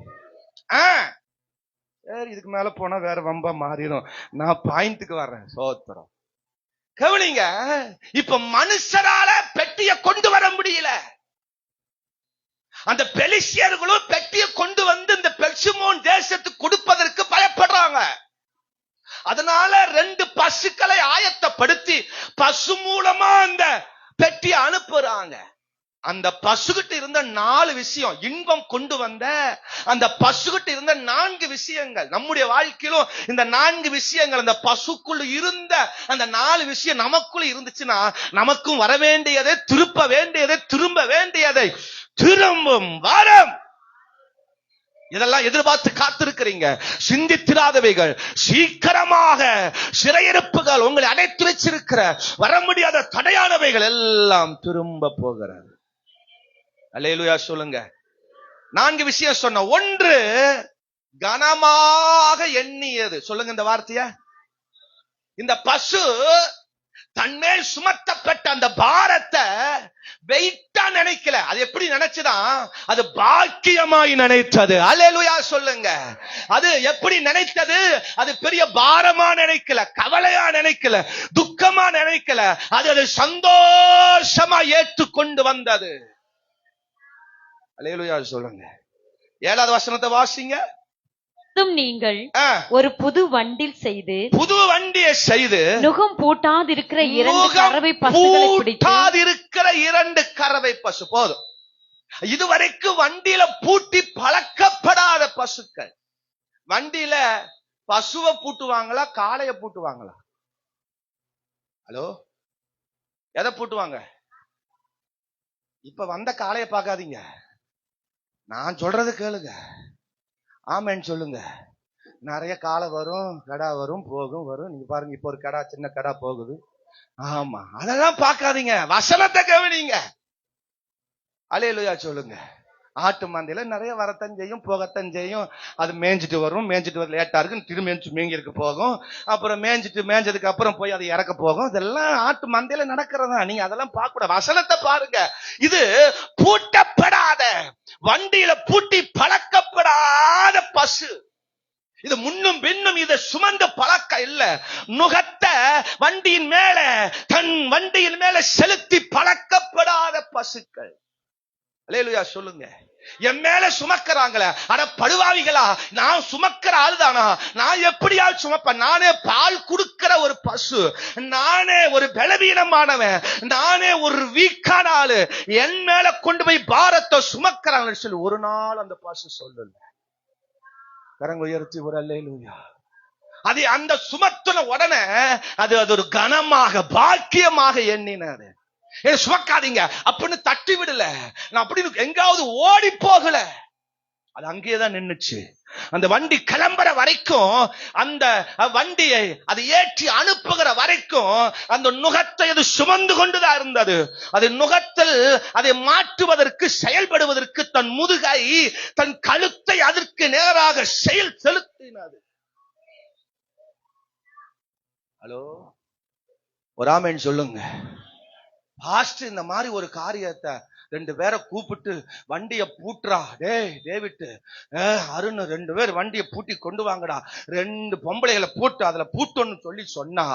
சரி, இதுக்கு மேல போனா வேற வம்பா மாறிடும். நான் பாயிண்ட்டுக்கு வர்றேன். சோத்திரம். கவனிங்க. இப்ப மனுஷரால பெட்டியை கொண்டு வர முடியல. அந்த பெலிஸ்தியர்களும் பெட்டியை கொண்டு வந்து இந்த பெர்சிமோன் தேசத்துக்கு கொடுப்பதற்கு பயப்படுறாங்க. அதனால 2 பசுக்களை ஆயத்தப்படுத்தி பசு மூலமா அந்த பெட்டியை அனுப்புறாங்க. அந்த பசுகிட்ட இருந்த 4 விஷயம், இன்பம் கொண்டு வந்த அந்த பசுகிட்ட இருந்த 4 விஷயங்கள். நம்முடைய வாழ்க்கையிலும் இந்த 4 விஷயங்கள், அந்த பசுக்குள்ள இருந்த அந்த 4 விஷயம் நமக்குள்ள இருந்துச்சுன்னா, நமக்கும் வர வேண்டியதை, திருப்ப வேண்டியதை, திரும்ப வேண்டியதை திரும்பும் வரம். இதெல்லாம் எதிர்பார்த்து காத்திருக்கிறீங்க. சிந்தித்திராதவைகள், சீக்கிரமாக சிறையிருப்புகள், உங்களை அடைத்து வச்சிருக்கிற வர முடியாத தடையானவைகள் எல்லாம் திரும்ப போகிறது. அல்லேலூயா சொல்லுங்க. 4 விஷயம் சொன்ன. ஒன்று, கனமாக எண்ணியது. சொல்லுங்க இந்த வார்த்தைய. இந்த பசு தன்மேல் சுமத்தப்பட்ட அந்த பாரத்தை வெயிட்டா நினைக்கல. அது எப்படி நினைச்சுதான்? அது பாக்கியமாய் நினைத்தது. அல்லேலூயா சொல்லுங்க. அது எப்படி நினைத்தது? அது பெரிய பாரமா நினைக்கல, கவலையா நினைக்கல, துக்கமா நினைக்கல. அது சந்தோஷமா ஏற்றுக்கொண்டு வந்தது. அல்லேலூயா சொல்லுங்க. 7வது வசனத்தை வாசிங்க. நீங்கள் ஒரு புது வண்டில் செய்து, புது வண்டியை செய்து, நுகம் பூட்டாதிருக்கிற 2 கறவை பசுகளை பிடித்து, 2 கறவை பசு போதும். இதுவரைக்கும் வண்டியில பூட்டி பழக்கப்படாத பசுக்கள். வண்டியில பசுவை பூட்டுவாங்களா, காளைய பூட்டுவாங்களா? ஹலோ, எதை பூட்டுவாங்க? இப்ப வந்த காளைய பார்க்காதீங்க, நான் சொல்றது கேளுங்க. ஆமேன்னு சொல்லுங்க. நிறைய காளை வரும், கடா வரும், போகும், வரும். நீங்க பாருங்க, இப்ப ஒரு கடா, சின்ன கடா போகுது. ஆமா, அதெல்லாம் பார்க்காதீங்க, வசனத்தை கவனிங்க. அல்லேலூயா சொல்லுங்க. ஆட்டு மந்தையில நிறைய வரத்தான் செய்யும், போகத்தான் செய்யும். அது மேய்ஞ்சிட்டு வரும், மேய்ஞ்சிட்டு வர லேட்டா இருக்கு, திரும்பி மேய்ஞ்சிருக்கு போகும். அப்புறம் மேய்ஞ்சதுக்கு அப்புறம் போய் அதை இறக்க போகும். இதெல்லாம் ஆட்டு மந்தையில நடக்கிறதா. நீங்க அதெல்லாம் பார்க்க கூடாது, வசனத்தை பாருங்க. இது பூட்டப்படாத, வண்டியில பூட்டி பழக்கப்படாத பசு. இது முன்னும் பின்னும் இதை சுமந்த பழக்கம் இல்ல. நுகத்தை வண்டியின் மேல, தன் வண்டியின் மேல செலுத்தி பழக்கப்படாத பசுக்கள். அல்லேலூயா சொல்லுங்க. என் மேல சுமக்கிறாங்களே, அட படுவாவிகளா, நான் சுமக்கிற ஆளுதானா? நான் எப்படியா சுமப்ப? நானே பால் கொடுக்கிற ஒரு பசு, நானே ஒரு பலவீனமானவன், நானே ஒரு வீக்கான ஆளு, என் மேல கொண்டு போய் பாரத்தை சுமக்கிறாங்கன்னு சொல்லி ஒரு நாள் அந்த பசு சொல்லல. கரங்க உயர்த்தி ஒரு அல்லேலூயா. அது அந்த சுமத்துன உடனே அது ஒரு கனமாக, பாக்கியமாக எண்ணினது. சுமக்காதீங்க அப்படின்னு தட்டி விடல, நான் அப்படின்னு எங்காவது ஓடி போகல. அது அங்கேயேதான் நின்னுச்சு. அந்த வண்டி கிளம்புற வரைக்கும், அந்த வண்டியை அது ஏற்றி அனுப்புகிற வரைக்கும் அந்த நுகத்தை அது சுமந்து கொண்டுதான் இருந்தது. அது நுகத்தில் அதை மாற்றுவதற்கு, செயல்படுவதற்கு தன் முதுகை, தன் கழுத்தை அதற்கு நேராக செயல் செலுத்தினது. ஹலோ, ஒரு ஆமென் சொல்லுங்க. பாஸ்டர் இந்த மாதிரி ஒரு காரியத்தை 2 பேரை கூப்பிட்டு வண்டிய பூட்டுறா, டேவிட், அருண் 2 பேர் வண்டியை பூட்டி கொண்டு வாங்கடா, 2 பொம்பளைகளை பூட்டு அதுல பூட்டோன்னு சொன்னா,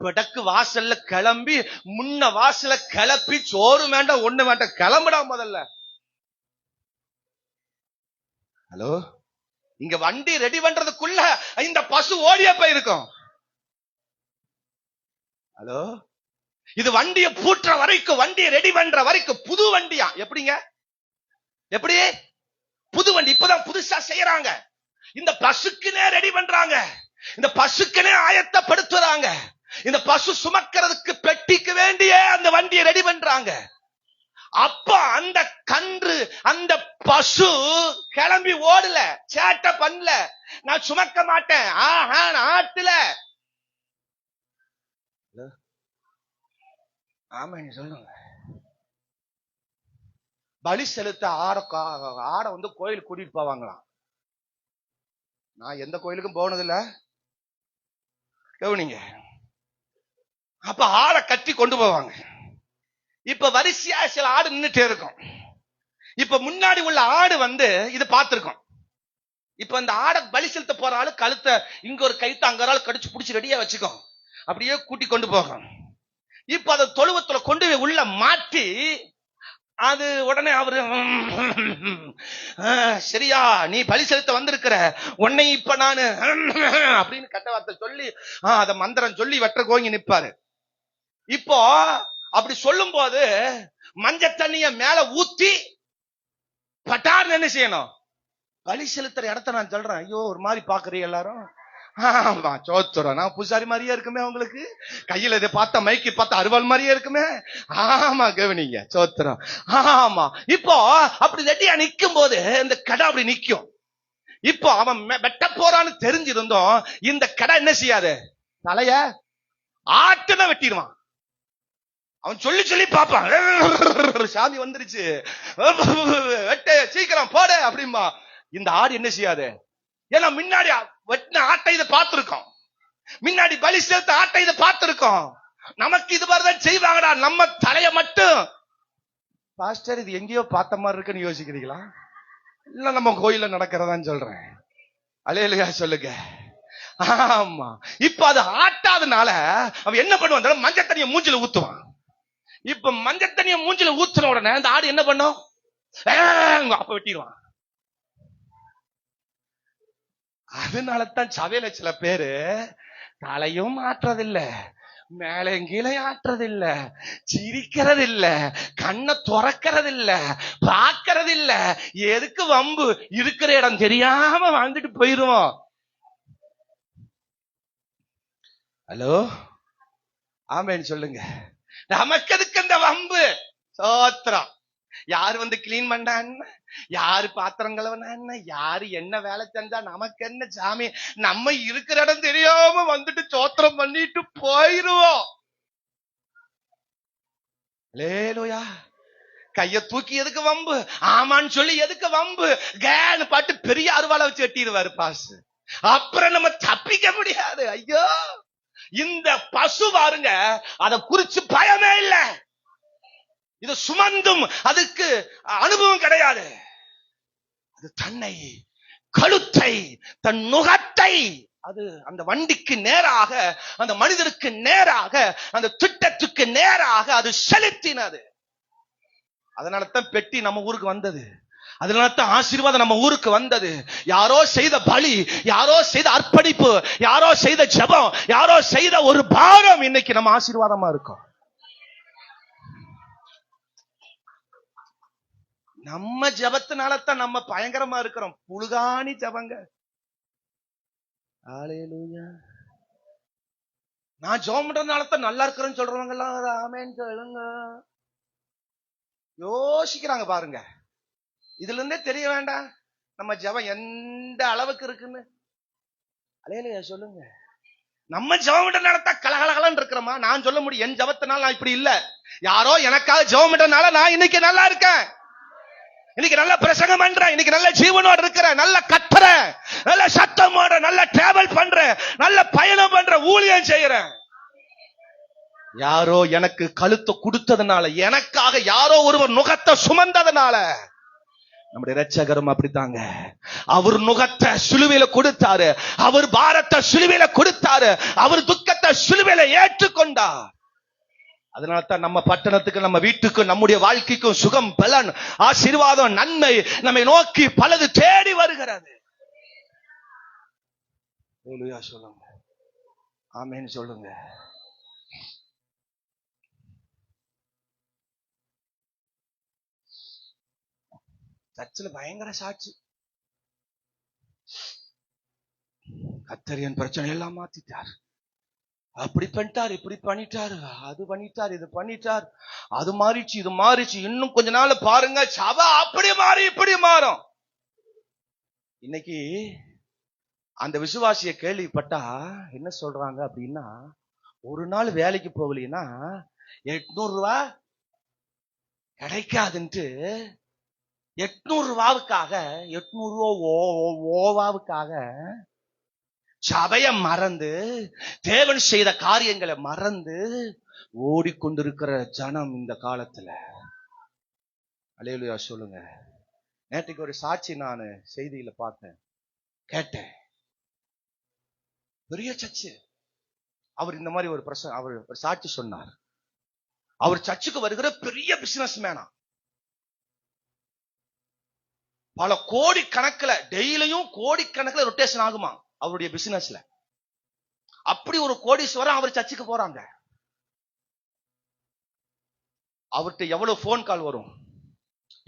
பிடக்கு வாசல்ல கிளம்பி, முன்ன வாசல கிளப்பி, சோறு வேண்டாம் ஒண்ணு வேண்டாம், கிளம்புடா முதல்ல. ஹலோ, இங்க வண்டி ரெடி பண்றதுக்குள்ள இந்த பசு ஓடிய போயிருக்கும். ஹலோ, இது வண்டியை பூட்டுற வரைக்கும், வண்டியை ரெடி பண்ற வரைக்கும், புது வண்டியா? எப்படிங்க? எப்படி புது வண்டி? இப்பதான் புதுசா செய்யறாங்க. இந்த பசுக்குனே ரெடி பண்றாங்க, இந்த பசுக்குனே ஆயத்தப்படுத்துறாங்க. இந்த பசு சுமக்கிறதுக்கு பெட்டிக்கு வேண்டிய அந்த வண்டியை ரெடி பண்றாங்க. அப்ப அந்த கன்று, அந்த பசு கிளம்பி ஓடல, சேட்டை பண்ணல, நான் சுமக்க மாட்டேன், ஆட்டல. ஆமா, சொல்லுங்க. பலி செலுத்த ஆட வந்து கோயிலுக்கு கூட்டிட்டு போவாங்களாம். நான் எந்த கோயிலுக்கும் போனதில்ல, கவனிங்க. அப்ப ஆடை கட்டி கொண்டு போவாங்க. இப்ப வரிசையா சில ஆடு நின்னுட்டே இருக்கும். இப்ப முன்னாடி உள்ள ஆடு வந்து இது பார்த்திருக்கும். இப்ப அந்த ஆடை பலி செலுத்த போற ஆளு கழுத்தை இங்க ஒரு கைத்து அங்க ஒரு ஆள் கடிச்சு புடிச்சு ரெடியா வச்சுக்கோ, அப்படியே கூட்டி கொண்டு போகும். இப்ப அதை தொழுவத்துல கொண்டு போய் உள்ள மாட்டி, அது உடனே அவரு, சரியா நீ பலி செலுத்த வந்திருக்கிற, உன்னை இப்ப நானு அப்படின்னு கட்ட வார்த்தை சொல்லி அத மந்திரம் சொல்லி வெற்ற கோங்கி நிப்பாரு. இப்போ அப்படி சொல்லும் போது மஞ்ச தண்ணிய மேல ஊத்தி பட்டார்னு என்ன செய்யணும்? பலி செலுத்துற இடத்த நான் சொல்றேன். ஐயோ, ஒரு மாதிரி பாக்குறீங்க எல்லாரும். ஆமா, சோத்துறோம். நான் பூசாரி மாதிரியே இருக்குமே உங்களுக்கு, கையில இதை பார்த்தா மைக்கு பார்த்தா அருவாள் மாதிரியே இருக்குமே. ஆமா, கவனிங்க, சோத்துறோம். ஆமா, இப்போ அப்படி ரெட்டியா நிக்கும் போது இந்த கடை அப்படி நிக்கும். இப்போ அவன் வெட்ட போறான்னு தெரிஞ்சிருந்தோம், இந்த கடை என்ன செய்யாது? தலைய ஆட்டுதான் வெட்டிடுவான். அவன் சொல்லி சொல்லி பாப்பான், சாமி வந்துருச்சு, வெட்டு சீக்கிரம் போட அப்படிம்பா. இந்த ஆடு என்ன செய்யாது, ஏன்னா முன்னாடி வெட்டின ஆட்டை இதை பார்த்திருக்கோம், முன்னாடி பலி செலுத்த ஆட்டை இதை பார்த்திருக்கோம். நமக்கு இது மாதிரிதான் செய்வாங்கடா. நம்ம தலைய மட்டும், பாஸ்டர் இது எங்கேயோ பார்த்த மாதிரி இருக்குன்னு யோசிக்கிறீங்களா? இல்ல நம்ம கோயில நடக்கிறதான்னு சொல்றேன். அல்லேலூயா சொல்லுங்க. ஆமா, இப்ப அது ஆட்டாதனால அவன் என்ன பண்ணுவான், மஞ்சள் தண்ணிய மூஞ்சில ஊத்துவான். இப்ப மஞ்சள் தண்ணிய மூஞ்சில ஊத்துன உடனே அந்த ஆடு என்ன பண்ணும், அப்ப வெட்டிடுவான். அதனாலதான் சபையில சில பேரு தலையும் ஆட்டுறதில்ல, மேலே கீழே ஆட்டுறதில்ல, சிரிக்கிறதில்ல, கண்ணை துறக்கிறதில்ல, பார்க்கறதில்ல. எதுக்கு வம்பு, இருக்கிற இடம் தெரியாம வாழ்ந்துட்டு போயிருவோம். ஹலோ, ஆமேன்னு சொல்லுங்க. நமக்கு எதுக்கு இந்த வம்பு? சோத்திரம். யாரு வந்து கிளீன் பண்ணா என்ன, யாரு பாத்திரம் கழுவனா என்ன, யாரு என்ன வேலை செஞ்சா நமக்கு என்ன சாமி, நம்ம இருக்கிற இடம் தெரியாம வந்துட்டு சோத்திரம் பண்ணிட்டு போயிருவோம். அல்லேலூயா. கைய தூக்கி எதுக்கு வம்பு, ஆமான்னு சொல்லி எதுக்கு வம்பு, கேன்னு பாட்டு பெரிய அருவாளை வச்சு வெட்டிடுவாரு பாஸ். அப்புறம் நம்ம தப்பிக்க முடியாது. ஐயோ, இந்த பசு பாருங்க, அதை குறிச்சு பயமே இல்லை, இது சுமந்தும் அதுக்கு அனுபவம் கிடையாது. அது தன்னை, கழுத்தை, தன் நுகத்தை அது அந்த வண்டிக்கு நேராக, அந்த மனிதருக்கு நேராக, அந்த திட்டத்துக்கு நேராக அது செலுத்தினது. அதனாலதான் பெட்டி நம்ம ஊருக்கு வந்தது, அதனாலதான் ஆசீர்வாதம் நம்ம ஊருக்கு வந்தது. யாரோ செய்த பலி, யாரோ செய்த அர்ப்பணிப்பு, யாரோ செய்த ஜெபம், யாரோ செய்த ஒரு பாரம் இன்னைக்கு நம்ம ஆசீர்வாதமா இருக்கும். நம்ம ஜெபத்தினாலதான் நம்ம பயங்கரமா இருக்கிறோம். புழுகாணி ஜெபங்க. அல்லேலூயா. நான் ஜெபம் பண்றதுனாலதான் நல்லா இருக்கிறேன்னு சொல்றவங்க எல்லாம் ஆமென் சொல்லுங்க. யோசிக்கிறாங்க பாருங்க. இதுல இருந்தே தெரிய வேண்டாம் நம்ம ஜெபம் எந்த அளவுக்கு இருக்குன்னு. அல்லேலூயா சொல்லுங்க. நம்ம ஜெபம் பண்றதுனாலதான் கலகலகலன்னு இருக்கிறோமா? நான் சொல்ல முடியும், என் ஜெபத்தினால நான் இப்படி இல்ல, யாரோ எனக்காக ஜெபம் பண்றதுனால நான் இன்னைக்கு நல்லா இருக்கேன், இன்னைக்கு நல்ல பிரசங்கம் பண்றேன், இன்னைக்கு நல்ல ஜீவனோடு இருக்கிறேன், நல்ல கத்துறேன், நல்ல சத்தம் போடுறேன், நல்ல டிராவல் பண்றேன், நல்ல பயணம் பண்றேன், ஊழியம் செய்யறேன். யாரோ எனக்கு கழுத்தை கொடுத்ததுனால, எனக்காக யாரோ ஒருவர் நுகத்தை சுமந்ததுனால. நம்முடைய இரட்சகரும் அப்படித்தாங்க. அவர் நுகத்தை சிலுவையில கொடுத்தாரு, அவர் பாரத்தை சிலுவையில கொடுத்தாரு, அவர் துக்கத்தை சிலுவையில ஏற்றுக்கொண்டார். அதனால தான் நம்ம பட்டணத்துக்கு, நம்ம வீட்டுக்கு, நம்முடைய வாழ்க்கைக்கும் சுகம், பலன், ஆசீர்வாதம், நன்மை நம்மை நோக்கி பலது தேடி வருகிறது. அல்லேலூயா சொல்லுங்க. ஆமென் சொல்லுங்க. சர்ச்சில் பயங்கர சாட்சி. கர்த்தர் என் பிரச்சனை எல்லாம் மாத்திட்டார், அப்படி பண்ணிட்டார், இப்படி பண்ணிட்டாரு, அது பண்ணிட்டார், இது பண்ணிட்டார், அது மாறிச்சு, இது மாறிச்சு. இன்னும் கொஞ்ச நாள் பாருங்க, சபை அப்படி மாறி இப்படி மாறும். இன்னைக்கு அந்த விசுவாசிய கேள்விப்பட்டா என்ன சொல்றாங்க அப்படின்னா, ஒரு நாள் வேலைக்கு போகலைன்னா 800 ரூபாய் கிடைக்காதுன்ட்டு 800 ரூபாவுக்காக, 800 ஓவாவுக்காக சபையை மறந்து, தேவன் செய்த காரியங்களை மறந்து ஓடிக்கொண்டிருக்கிற ஜனம் இந்த காலத்துல. அல்லேலூயா சொல்லுங்க. நேற்றுக்கு ஒரு சாட்சி நான் செய்தியில பார்த்தேன், கேட்டேன். பெரிய சர்ச்சு, அவர் இந்த மாதிரி அவர் ஒரு சாட்சி சொன்னார். அவர் சர்ச்சுக்கு வருகிற பெரிய பிசினஸ் மேனா, பல கோடி கணக்குல, டெய்லியும் கோடி கணக்குல ரொட்டேஷன் ஆகுமா அவருடைய பிசினஸ்ல. அப்படி ஒரு கோடீஸ்வரன் அவர் சர்ச்சுக்கு போறாங்க. அவர்கிட்ட எவ்வளவு போன் கால் வரும்,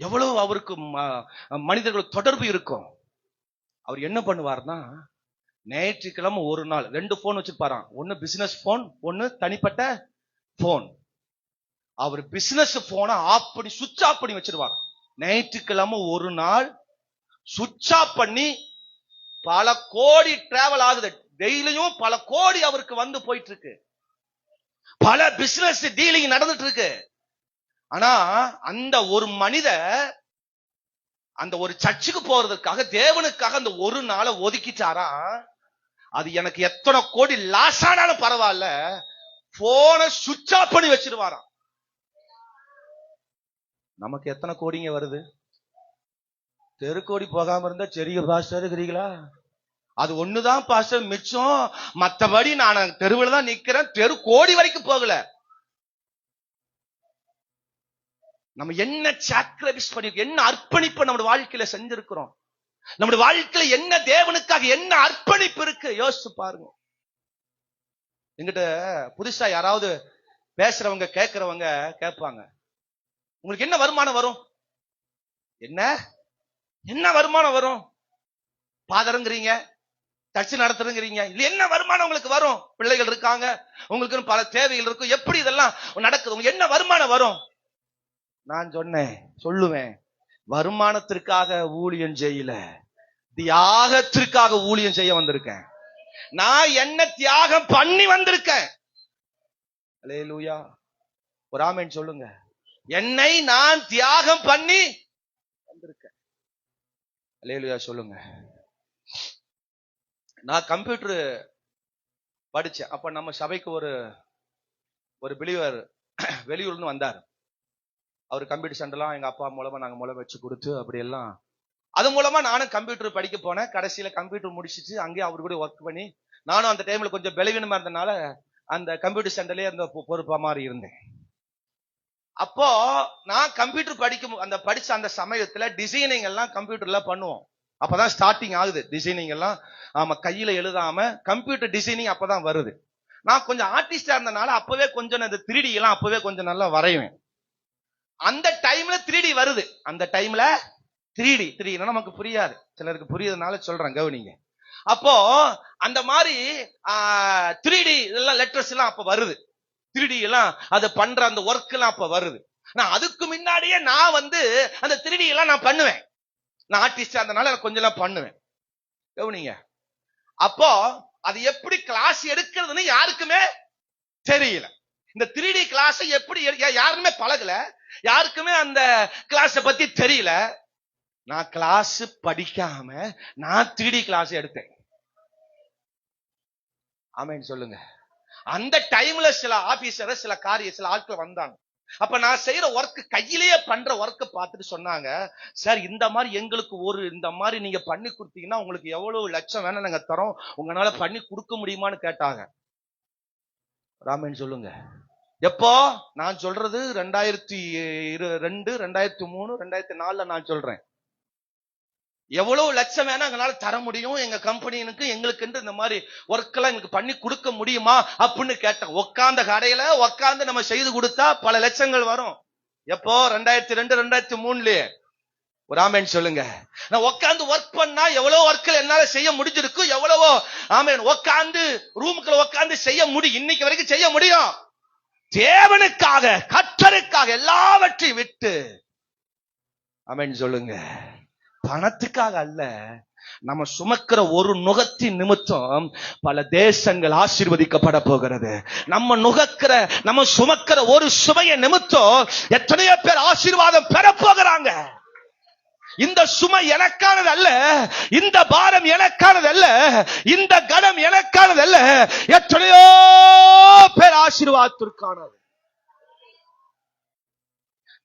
எவ்வளவு அவருக்கு மனிதர்கள் தொடர்பு இருக்கும். அவர் என்ன பண்ணுவார்னா, ஞாயிற்றுக்கிழமை ஒரு நாள் 2 போன் வச்சிருப்பாராம். ஒன்னு பிசினஸ் போன், ஒன்னு தனிப்பட்ட போன். அவர் பிசினஸ் போனை ஆஃப் பண்ணி, சுவிட்ச் ஆஃப் பண்ணி வச்சிருவார். ஞாயிற்றுக்கிழமை ஒரு நாள் சுவிட்ச் ஆஃப் பண்ணி, பல கோடி டிராவல் ஆகுது, டெய்லியும் பல கோடி அவருக்கு வந்து போயிட்டு இருக்கு. பல பிசினஸ் டீலிங் நடந்துட்டு இருக்கு. ஆனா அந்த ஒரு மனித அந்த ஒரு சர்ச்சுக்கு போறதுக்காக தேவனுக்காக அந்த ஒரு நாளை ஒதுக்கிட்டாரா, அது எனக்கு எத்தனை கோடி லாஸ் ஆனாலும் பரவாயில்ல, போனை சுவிட்ச் ஆஃப் பண்ணி வச்சிருவாராம். நமக்கு எத்தனை கோடிங்க வருது? தெருக்கோடி போகாம இருந்தா செரிய பாஸ்டர் இருக்கிறீங்களா? அது ஒண்ணுதான் பாஸ்டர் மிச்சம், மத்தபடி நான் தெருவில் தான் நிக்கிறேன், தெரு கோடி வரைக்கும் போகல. நம்ம என்ன சாக்ரிஃபைஸ் பண்ணிருக்கோம், என்ன அர்ப்பணிப்பு நம்முடைய வாழ்க்கையில செஞ்சிருக்கிறோம், நம்முடைய வாழ்க்கையில என்ன தேவனுக்காக என்ன அர்ப்பணிப்பு இருக்கு யோசிச்சு பாருங்க. எங்கிட்ட புதுசா யாராவது பேசுறவங்க கேட்கிறவங்க கேட்பாங்க, உங்களுக்கு என்ன வருமானம் வரும்? என்ன என்ன வருமானம் வரும்? பாதருங்கிறீங்க, சர்ச்சை நடத்துறீங்க, இல்ல என்ன வருமானம் உங்களுக்கு வரும்? பிள்ளைகள் இருக்காங்க, உங்களுக்கு பல தேவைகள் இருக்கும், எப்படி இதெல்லாம் நடக்குது, உங்களுக்கு என்ன வருமானம் வரும்? நான் சொல்லுவேன், வருமானத்திற்காக ஊழியம் செய்யல, தியாகத்திற்காக ஊழியம் செய்ய வந்திருக்கேன். நான் என்ன தியாகம் பண்ணி வந்திருக்கேன். அல்லேலூயா, ஒரு ஆமென் சொல்லுங்க. என்னை நான் தியாகம் பண்ணி வந்திருக்கேன். அல்லேலூயா சொல்லுங்க. நான் கம்ப்யூட்டர் படிச்சேன். அப்ப நம்ம சபைக்கு ஒரு பிலீவர் வெளியூர்னு வந்தார். அவர் கம்ப்யூட்டர் சென்டர்லாம் எங்க அப்பா மூலமா நாங்க மூலம் வச்சு கொடுத்து அப்படி எல்லாம், அது மூலமா நானும் கம்ப்யூட்டர் படிக்க போனேன். கடைசியில கம்ப்யூட்டர் முடிச்சிட்டு அங்கேயே அவரு கூட ஒர்க் பண்ணி, நானும் அந்த டைம்ல கொஞ்சம் பலவீனமா இருந்தனால அந்த கம்ப்யூட்டர் சென்டர்லயே அந்த பொறுப்பா மாதிரி இருந்தேன். அப்போ நான் கம்ப்யூட்டர் படிச்ச அந்த சமயத்துல டிசைனிங் எல்லாம் கம்ப்யூட்டர்ல பண்ணுவோம். அப்பதான் ஸ்டார்டிங் ஆகுது டிசைனிங் எல்லாம். ஆமா, கையில எழுதாம கம்ப்யூட்டர் டிசைனிங் அப்பதான் வருது. நான் கொஞ்சம் ஆர்டிஸ்டா இருந்தனால அப்பவே கொஞ்சம் இந்த 3D எல்லாம் அப்பவே கொஞ்சம் நல்லா வரைவேன். அந்த டைம்ல 3D வருது. அந்த டைம்ல 3D நமக்கு புரியாது, சிலருக்கு புரியுதுனால சொல்றேன், கவனிங்க. அப்போ அந்த மாதிரி 3D இதெல்லாம் லெட்டர்ஸ் எல்லாம் அப்ப வருது. 3D எல்லாம் அது பண்ற அந்த ஒர்க் எல்லாம் அப்ப வருது. நான் அதுக்கு முன்னாடியே நான் அந்த 3D எல்லாம் நான் பண்ணுவேன். நான் ஆர்டிஸ்டா இருந்தனால கொஞ்சம் எல்லாம் பண்ணுவேன், கவனிங்க. அப்போ அது எப்படி கிளாஸ் எடுக்கிறதுன்னு யாருக்குமே தெரியல. இந்த 3D கிளாஸ் எப்படி யாருமே பழகல, யாருக்குமே அந்த கிளாஸ் பத்தி தெரியல. நான் கிளாஸ் படிக்காம நான் 3D கிளாஸ் எடுத்தேன். ஆமென் சொல்லுங்க. அந்த டைம்ல சில ஆபீசர், சில ஆட்கள் வந்தாங்க. அப்ப நான் செய்யற ஒர்க், கையிலேயே பண்ற ஒர்க் பார்த்துட்டு சொன்னாங்க, சார் இந்த மாதிரி எங்களுக்கு இந்த மாதிரி நீங்க பண்ணி கொடுத்தீங்கன்னா உங்களுக்கு எவ்வளவு லட்சம் வேணா நாங்க தரோம், உங்களால பண்ணி கொடுக்க முடியுமான்னு கேட்டாங்க. ராமன் சொல்லுங்க. எப்போ நான் சொல்றது 2002, 2003, 2004 நான் சொல்றேன். எவ்வளவு லட்சம் வேணா எங்களால தர முடியும், எங்க கம்பெனிக்கு எங்களுக்கு இந்த மாதிரி ஒர்க் எல்லாம் எங்களுக்கு பண்ணி கொடுக்க முடியுமா அப்படின்னு கேட்டேன். உட்கார்ந்த கடையில உட்கார்ந்து நம்ம செய்து கொடுத்தா பல லட்சங்கள் வரும். எப்போ 2002, 2003லயே. ஒரு ஆமென் சொல்லுங்க. நான் உட்கார்ந்து ஒர்க் பண்ணா எவ்வளவு ஒர்க்கள் என்னால செய்ய முடிஞ்சிருக்கு, எவ்வளவோ ஆமென் உட்கார்ந்து ரூமுக்குள்ள உட்கார்ந்து செய்ய முடியும், இன்னைக்கு வரைக்கும் செய்ய முடியும். தேவனுக்காக, கர்த்தருக்காக எல்லாவற்றையும் விட்டு, ஆமென் சொல்லுங்க. பணத்துக்காக அல்ல, நம்ம சுமக்கிற ஒரு நுகத்தின் நிமித்தம் பல தேசங்கள் ஆசீர்வதிக்கப்பட போகிறது. நம்ம சுமக்கிற ஒரு சுமைய நிமித்தம் எத்தனையோ பேர் ஆசீர்வாதம் பெற போகிறாங்க. இந்த சுமை எனக்கானது அல்ல, இந்த பாரம் எனக்கானது அல்ல, இந்த கடம் எனக்கானது அல்ல, எத்தனையோ பேர் ஆசீர்வாதத்திற்கானது.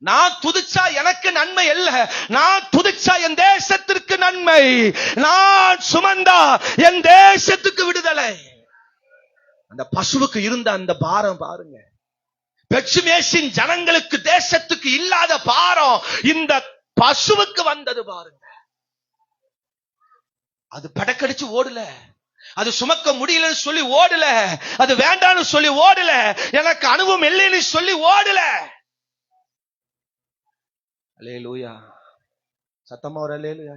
நான் துதிச்சா எனக்கு நன்மை அல்ல, நான் துதிச்சா என் தேசத்திற்கு நன்மை, நான் சுமந்தா என் தேசத்துக்கு விடுதலை. அந்த பசுவுக்கு இருந்த அந்த பாரம் பாருங்க, பெட்சுமேசின் ஜனங்களுக்கு தேசத்துக்கு இல்லாத பாரம் இந்த பசுவுக்கு வந்தது பாருங்க. அது படக்கடிச்சு ஓடல, அது சுமக்க முடியலன்னு சொல்லி ஓடல, அது வேண்டான்னு சொல்லி ஓடல, எனக்கு அனுபவம் இல்லைன்னு சொல்லி ஓடல. அல்லேலூயா, சத்தமா ஒரு அல்லேலூயா.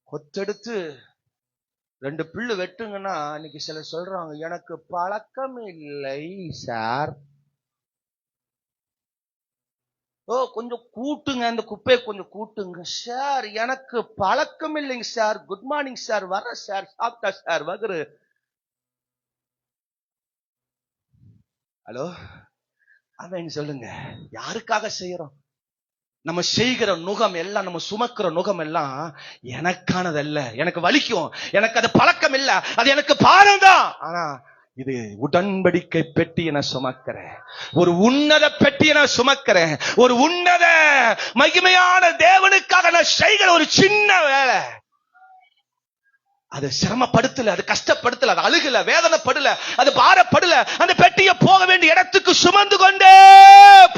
கொத்தெடுத்து 2 பிள்ளை வெட்டுங்கன்னா இன்னைக்கு சிலர் சொல்றாங்க, எனக்கு பழக்கம் இல்லை சார். கொஞ்சம் கூட்டுங்க, அந்த குப்பையை கொஞ்சம் கூட்டுங்க சார். எனக்கு பழக்கம் இல்லைங்க சார். குட் மார்னிங் சார், வர சார், சாப்பிட்டா சார், வகுறு. ஹலோ, ஆமென் சொல்லுங்க. யாருக்காக செய்யறோம்? நம்ம செய்கிற நுகம் எல்லாம், நம்ம சுமக்கிற நுகம் எல்லாம் எனக்கானதல்ல. எனக்கு வலிக்கும், எனக்கு அது பழக்கம் இல்ல, அது எனக்கு பாரம் தான். ஆனா இது உடன்படிக்கை பெட்டியை நான் சுமக்கிறேன், ஒரு உன்னத பெட்டியை நான் சுமக்கிறேன், ஒரு உன்னத மகிமையான தேவனுக்காக நான் செய்கிற ஒரு சின்ன வேலை. அது சிரமப்படுத்தல, அது கஷ்டப்படுத்தல, அது அழுகல, வேதனைப்படல, அது பாரப்படல. அந்த பெட்டியை போக வேண்டிய இடத்துக்கு சுமந்து கொண்டே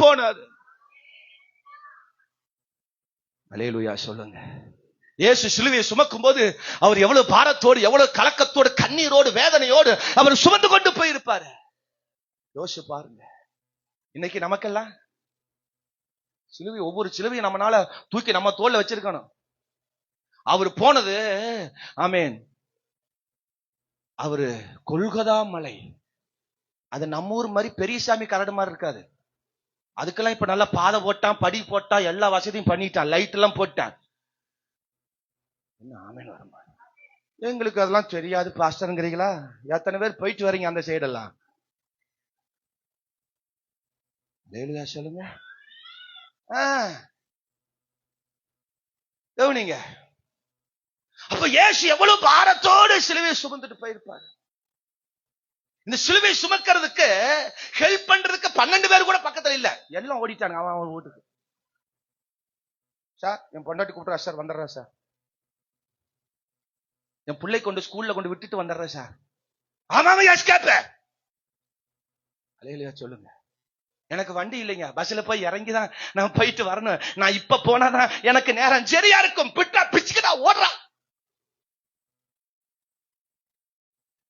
போனது. அல்லேலூயா சொல்லுங்க. இயேசு சிலுவையை சுமக்கும் போது அவர் எவ்வளவு பாரத்தோடு, எவ்வளவு கலக்கத்தோடு, கண்ணீரோடு, வேதனையோடு அவர் சுமந்து கொண்டு போயிருப்பாரு. யோசிச்சு பாருங்க. இன்னைக்கு நமக்கெல்லாம் சிலுவை, ஒவ்வொரு சிலுவையும் நம்மனால தூக்கி நம்ம தோல்ல வச்சிருக்கணும். அவர் போனது, ஆமென், அவரு கொல்கதா மலை. அது நம்ம ஊர் மாதிரி பெரியசாமி கரடு மாதிரி இருக்காது. அதுக்கெல்லாம் இப்ப நல்லா பாதை போட்டான், படி போட்டான், எல்லா வசதியும் பண்ணிட்டான், லைட் எல்லாம் போட்டான். ஆமென் வரமா. எங்களுக்கு அதெல்லாம் தெரியாது பாஸ்டர்ங்கிறீங்களா? எத்தனை பேர் போயிட்டு வரீங்க அந்த சைடெல்லாம்? லேலுயா சொல்லுங்க. கவனிங்க. அப்ப இயேசு எவ்வளவு பாரத்தோடு சிலுவையை சுமந்துட்டு போயிருப்பாரு. இந்த சிலுவை சுமக்கிறதுக்கு ஹெல்ப் பண்றதுக்கு 12 பேர் கூட பக்கத்துல இல்ல, எல்லாம் ஓடிட்டாங்க அவன் வீட்டுக்கு. சார், என் பொண்டாட்டி கூப்பிடுறா சார், வந்துடுறா சார். என் பிள்ளை கொண்டு ஸ்கூல்ல கொண்டு விட்டுட்டு வந்துடுறா சார். ஆமாம் எஸ்கேப். அல்லேலூயா சொல்லுங்க. எனக்கு வண்டி இல்லைங்க, பஸ்ல போய் இறங்கிதான் நான் போயிட்டு வரணும். நான் இப்ப போனாதான் எனக்கு நேரம் சரியா இருக்கும். பிட்டா பிச்சுக்கிட்டா ஓடுறான்.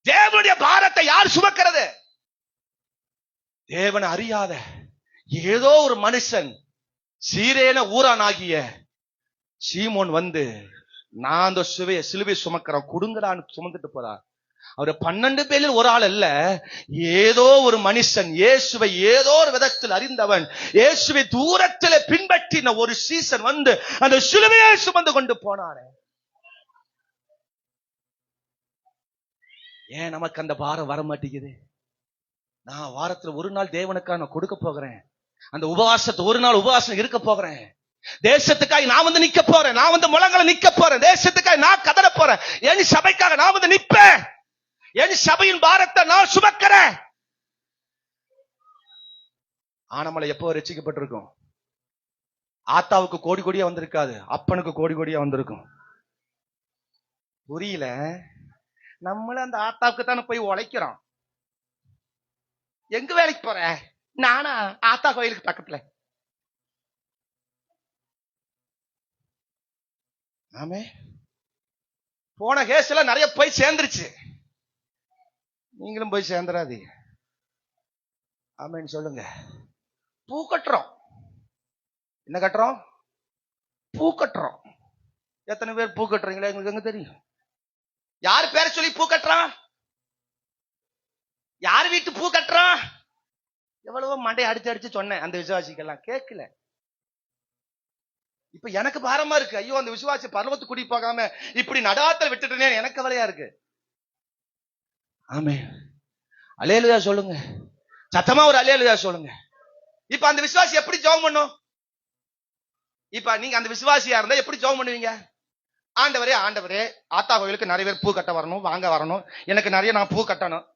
தேவனுடைய பாரத்தை யார் சுமக்கிறது? தேவன் அறியாத ஏதோ ஒரு மனுஷன், சீரேன ஊரானாகிய சீமோன் வந்து, நான் அந்த சிலுவை சுமக்கிறேன் கொடுங்கடான்னு சுமந்துட்டு போறார். அவர் 12 பேரில் ஒரு ஆள் அல்ல, ஏதோ ஒரு மனுஷன், இயேசுவை ஏதோ ஒரு விதத்தில் அறிந்தவன், இயேசுவை தூரத்தில் பின்பற்றின ஒரு சீசன் வந்து அந்த சிலுவையை சுமந்து கொண்டு போனாரு. ஏன் நமக்கு அந்த பாரம் வர மாட்டேங்குது? நான் வாரத்துல ஒரு நாள் தேவனுக்காக நான் கொடுக்க போகிறேன். அந்த உபவாசத்தை ஒரு நாள் உபவாசம் இருக்க போகிறேன். தேசத்துக்காக நான் வந்து நிக்க போறேன், நான் வந்து முழங்களை நிக்க போறேன், தேசத்துக்காக நான் கதற போறேன், என் சபைக்காக நான் வந்து நிப்பேன், என் சபையின் பாரத்தை நான் சுமக்கிறேன். ஆனமலை எப்போ ரட்சிக்கப்பட்டிருக்கும்? ஆத்தாவுக்கு கோடி கோடியா வந்திருக்காது, அப்பனுக்கு கோடி கோடியா வந்திருக்கும். புரியல? நம்மளும் அந்த ஆத்தாவுக்கு தானே போய் உழைக்கிறோம். எங்க வேலைக்கு போற? நானா ஆத்தா கோயிலுக்கு பக்கத்துல. ஆமே, போன கேஸ் எல்லாம் நிறைய போய் சேர்ந்துருச்சு, நீங்களும் போய் சேர்ந்துடாதீங்க. ஆமேன்னு சொல்லுங்க. பூ கட்டுறோம். என்ன கட்டுறோம்? பூ கட்டுறோம். எத்தனை பேர் பூ கட்டுறீங்களா? எங்களுக்கு எங்க தெரியும்? யாரு பேரை சொல்லி பூ கட்டுறான்? யார் வீட்டு பூ கட்டுறான்? எவ்வளவோ மண்டை அடிச்சு அடிச்சு சொன்னேன், அந்த விசுவாசிக்கெல்லாம் கேட்கல. இப்ப எனக்கு பாரமா இருக்கு. ஐயோ, அந்த விசுவாசி பர்வத்து குடி போகாம இப்படி நடாத்தல் விட்டுட்டேனே, எனக்கு கவலையா இருக்கு. ஆமே, அல்லேலூயா சொல்லுங்க. சத்தமா ஒரு அல்லேலூயா சொல்லுங்க. இப்ப அந்த விசுவாசி எப்படி ஜெபம் பண்ணும்? இப்ப நீங்க அந்த விசுவாசியா இருந்தா எப்படி ஜெபம் பண்ணுவீங்க? ஆண்டவரே, ஆண்டவரே, ஆத்தா கோயிலுக்கு நிறைய பேர் பூ கட்ட வரணும், வாங்க வரணும், எனக்கு நிறைய நான் பூ கட்டணும்.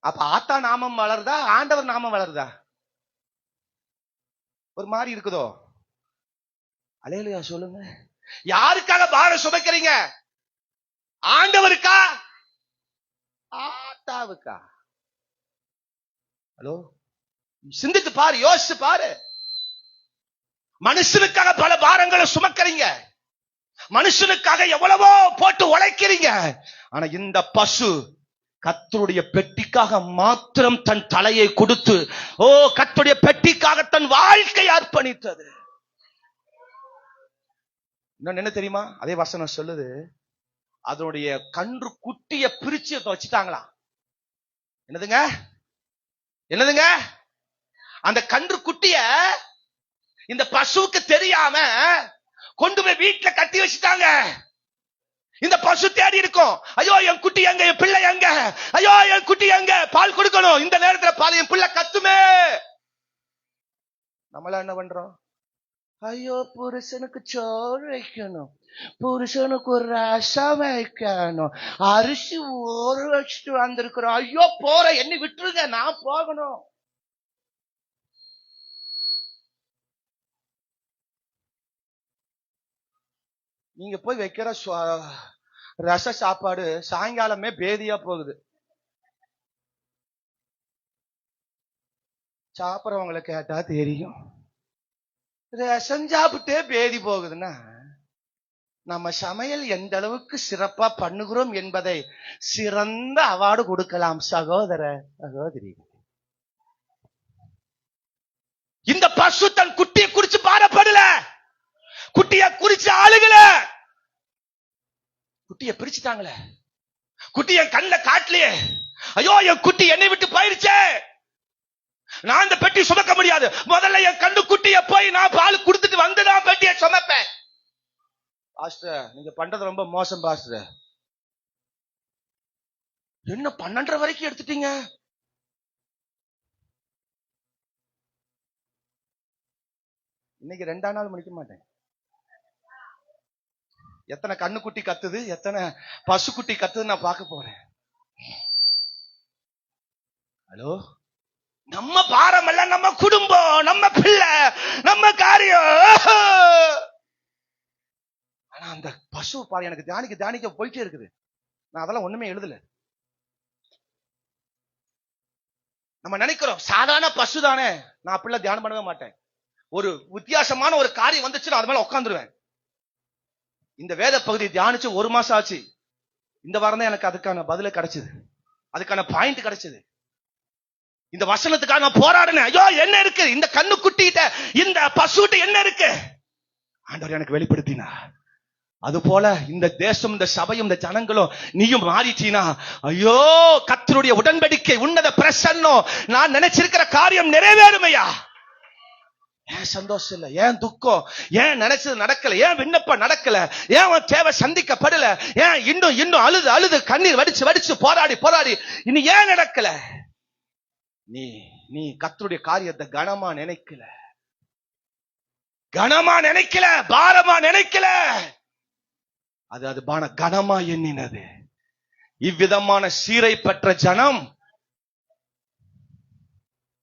அப்ப ஆத்தா நாமம் வளருதா, ஆண்டவர் நாமம் வளருதா? ஒரு மாதிரி இருக்குதோ? அல்லேலூயா சொல்லுங்க. யாருக்காக பாரம் சுமக்கிறீங்க? ஆண்டவருக்கா, ஆத்தாவுக்கா? ஹலோ, சிந்தித்து பாரு, யோசிச்சு பாரு. மனுஷனுக்காக பல பாரங்களை சுமக்கிறீங்க, மனுஷனுக்காக எவ்வளவோ போட்டு உழைக்கிறீங்க. ஆனா இந்த பசு கர்த்தருடைய பெட்டிக்காக மாத்திரம் தன் தலையை கொடுத்து, ஓ, கர்த்தருடைய பெட்டிக்காக தன் வாழ்க்கை அர்ப்பணித்தது. என்ன தெரியுமா? அதே வசனம் சொல்லுது, அதனுடைய கன்று குட்டிய பிரிச்சு வச்சுட்டாங்களாம். என்னதுங்க? என்னதுங்க? அந்த கன்று குட்டிய இந்த பசுவுக்கு தெரியாம கொண்டு போய் வீட்டுல கட்டி வச்சுட்டாங்க. இந்த பசு தேடி இருக்கும். ஐயோ என் குட்டி எங்க, என் பிள்ளை எங்க, ஐயோ என் குட்டி எங்க, பால் கொடுக்கணும். இந்த நேரத்துல பால், என் பிள்ளை கத்துமே. நம்மள என்ன பண்றோம்? ஐயோ புருஷனுக்கு சோறு வைக்கணும், புருஷனுக்கு ஒரு ரசம் வைக்கணும், அரிசி ஊற வச்சுட்டு வந்திருக்கிறோம். ஐயோ போற, என்ன விட்டுருங்க, நான் போகணும். நீங்க போய் வைக்கிற ரச சாப்பாடு சாயங்காலமே பேதியா போகுது. சாப்பிடறவங்களை கேட்டா தெரியும். ரசம் சாப்பிட்டே பேதி போகுதுன்னா நம்ம சமையல் எந்த அளவுக்கு சிறப்பா பண்ணுகிறோம் என்பதை சிறந்த அவார்டு கொடுக்கலாம் சகோதர சகோதரி. இந்த பசு தன் குட்டியை குறிச்சு பாரப்படல, குட்டிய குறிச்சு ஆளுகள, குட்டிய பிரிச்சுட்டாங்களே, குட்டி என் கண்ணுல காட்டலையே, ஐயோ என் குட்டி என்னை விட்டு போயிருச்சே, நான் இந்த பெட்டி சுமக்க முடியாது, முதல்ல என் கண்ணு குட்டிய போய் நான் பால் கொடுத்துட்டு வந்துதான் பெட்டியை சுமப்பேன். பாஸ்டர் நீங்க பண்றது ரொம்ப மோசம் பாஸ்டர். என்ன 12:30 வரைக்கும் எடுத்துட்டீங்க? இன்னைக்கு 2ஆம் நாள் முடிக்க மாட்டேன். எத்தனை கண்ணுக்குட்டி கத்துது, எத்தனை பசுக்குட்டி கத்துது நான் பார்க்க போறேன். ஹலோ, நம்ம பாரம் அல்ல, நம்ம குடும்பம், நம்ம பிள்ளை, நம்ம காரியம். ஆனா அந்த பசு பாரு எனக்கு தியானிக்க போயிட்டே இருக்குது. நான் அதெல்லாம் ஒண்ணுமே எழுதல. நம்ம நினைக்கிறோம் சாதாரண பசு தானே, நான் அப்படிலாம் தியானம் பண்ணவே மாட்டேன். ஒரு வித்தியாசமான ஒரு காரியம் வந்துச்சுன்னா அது மேல உட்காந்துருவேன். இந்த வேத பகுதி தியானிச்சு 1 மாசம் ஆச்சு. இந்த வாரம் தான் எனக்கு அதுக்கான பதில கிடைச்சது, அதுக்கான பாயிண்ட் கிடைச்சது. இந்த வசனத்துக்காக நான் போராடினேன். ஐயோ என்ன இருக்கு இந்த கண்ணுக்குட்டிட்ட, இந்த பசுட்ட என்ன இருக்கு, ஆண்டவர் எனக்கு வெளிப்படுத்தினா. அது போல இந்த தேசம், இந்த சபையும், இந்த ஜனங்களும் நீயும் மாறிட்டீனா, ஐயோ கர்த்தருடைய உடன்படிக்கை, உன்னத பிரசன்னம், நான் நினைச்சிருக்கிற காரியம் நிறைவேறுமையா. ஏன் சந்தோஷம் இல்ல, ஏன் துக்கம், ஏன் நினைச்சது நடக்கல, ஏன் விண்ணப்பம் நடக்கல, ஏன் தேவை சந்திக்கப்படல, ஏன் இன்னும் அழுது கண்ணீர் வடிச்சு போராடி இனி ஏன் நடக்கல? நீ கர்த்தருடைய காரியத்தை கனமா நினைக்கல, பாரமா நினைக்கல. அது கனமா எண்ணினது. இவ்விதமான சீரை பெற்ற ஜனம்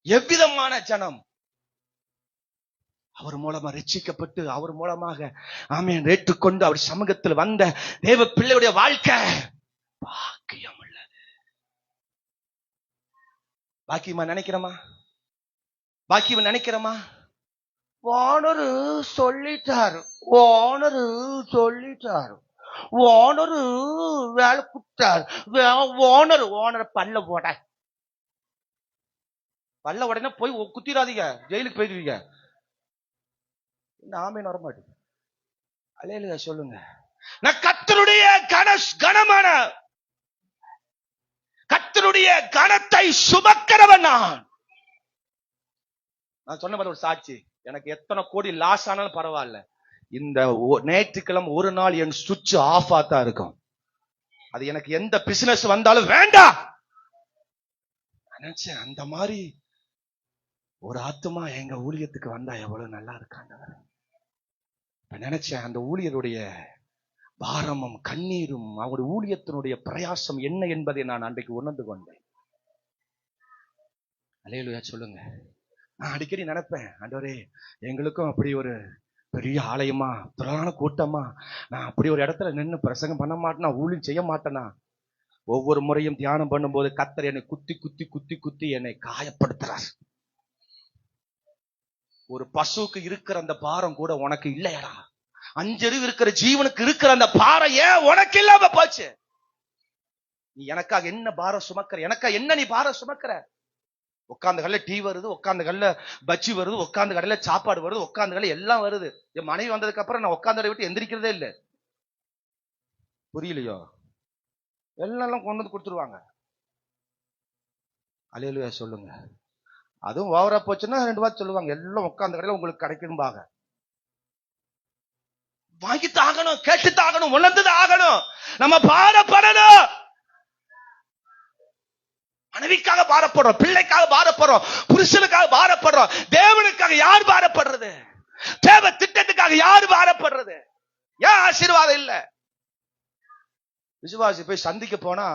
எவ்விதமான ஜனம்? அவர் மூலமா ரட்சிக்கப்பட்டு, அவர் மூலமாக ஆமென் ஏற்றுக்கொண்டு அவர் சமூகத்தில் வந்த தேவ பிள்ளையுடைய வாழ்க்கை பாக்கியம் உள்ளது. பாக்கியமா நினைக்கிறோமா? ஓனரு சொல்லிட்டாரு, ஓனரு வேலை குட்டாரு, ஓனர் பல்ல உடனே போய் குத்திராதீங்க, ஜெயிலுக்கு போயிடுவீங்க. நாமே வரமாட்டேன். அல்லேலூயா சொல்லுங்க. நான் கர்த்தருடைய கனமான, கர்த்தருடைய கனத்தை சுமக்கிறவன் நான் சொன்ன மாதிரி ஒரு சாட்சி. எனக்கு எத்தனை கோடி லாஸ் ஆனாலும் பரவாயில்ல, இந்த ஞாயிற்றுக்கிழமை ஒரு நாள் என் சுவிட்ச் ஆஃப் தான் இருக்கும். அது எனக்கு எந்த பிசினஸ் வந்தாலும் வேண்டாம் நினைச்சேன். அந்த மாதிரி ஒரு ஆத்துமா எங்க ஊழியத்துக்கு வந்தா எவ்வளவு நல்லா இருக்காண்டவர் நினைச்சேன். அந்த ஊழியருடைய பாரமும் கண்ணீரும் அவருடைய ஊழியத்தினுடைய பிரயாசம் என்ன என்பதை நான் அன்றைக்கு உணர்ந்து கொண்டேன். அல்லேலூயா சொல்லுங்க. நான் அடிக்கடி நினைப்பேன், ஆண்டவரே எங்களுக்கும் அப்படி ஒரு பெரிய ஆலயமா, திரளான கூட்டமா, நான் அப்படி ஒரு இடத்துல நின்று பிரசங்கம் பண்ண மாட்டேனா, ஊழியம் செய்ய மாட்டேனா? ஒவ்வொரு முறையும் தியானம் பண்ணும்போது கர்த்தர் என்னை குத்தி என்னை காயப்படுத்துறார். ஒரு பசுக்கு இருக்கிற அந்த பாரம் கூட உனக்கு இல்லையடா. 5 அறிவு இருக்கிற ஜீவனுக்கு இருக்கிற அந்த பாரம் ஏன் உனக்கு இல்லாம போச்சு? நீ எனக்காக என்ன பாரம் சுமக்கிற? எனக்காக என்ன நீ பாரம் சுமக்கிற? உட்கார்ந்த கல்ல டீ வருது, உட்கார்ந்த கல்ல பஜ்ஜி வருது, உட்கார்ந்த கடையில சாப்பாடு வருது, உட்கார்ந்த கல்ல எல்லாம் வருது. என் மனைவி வந்ததுக்கு அப்புறம் நான் உட்கார்ந்த விட்டு எந்திரிக்கிறதே இல்லை. புரியலையோ? எல்லாம் கொண்டு வந்து கொடுத்துருவாங்க. அல்லேலூயா சொல்லுங்க. அதுவும் ஓவரா போச்சுன்னா 2 வார்த்தை சொல்லுவாங்க, எல்லாம் உட்கார்ந்த கடையில உங்களுக்கு கிடைக்கும்பாங்க. வாங்கித்தாகணும், கேட்டுத்தாகணும், உணர்ந்துதாகணும். நம்ம பாரப்படணும். மனைவிக்காக பாரப்படுறோம், பிள்ளைக்காக பாரப்படுறோம், புருஷனுக்காக பாரப்படுறோம். தேவனுக்காக யார் பாரப்படுறது? தேவ திட்டத்துக்காக யார் பாரப்படுறது? ஏன் ஆசீர்வாதம் இல்ல? விசுவாசி போய் சந்திக்க போனா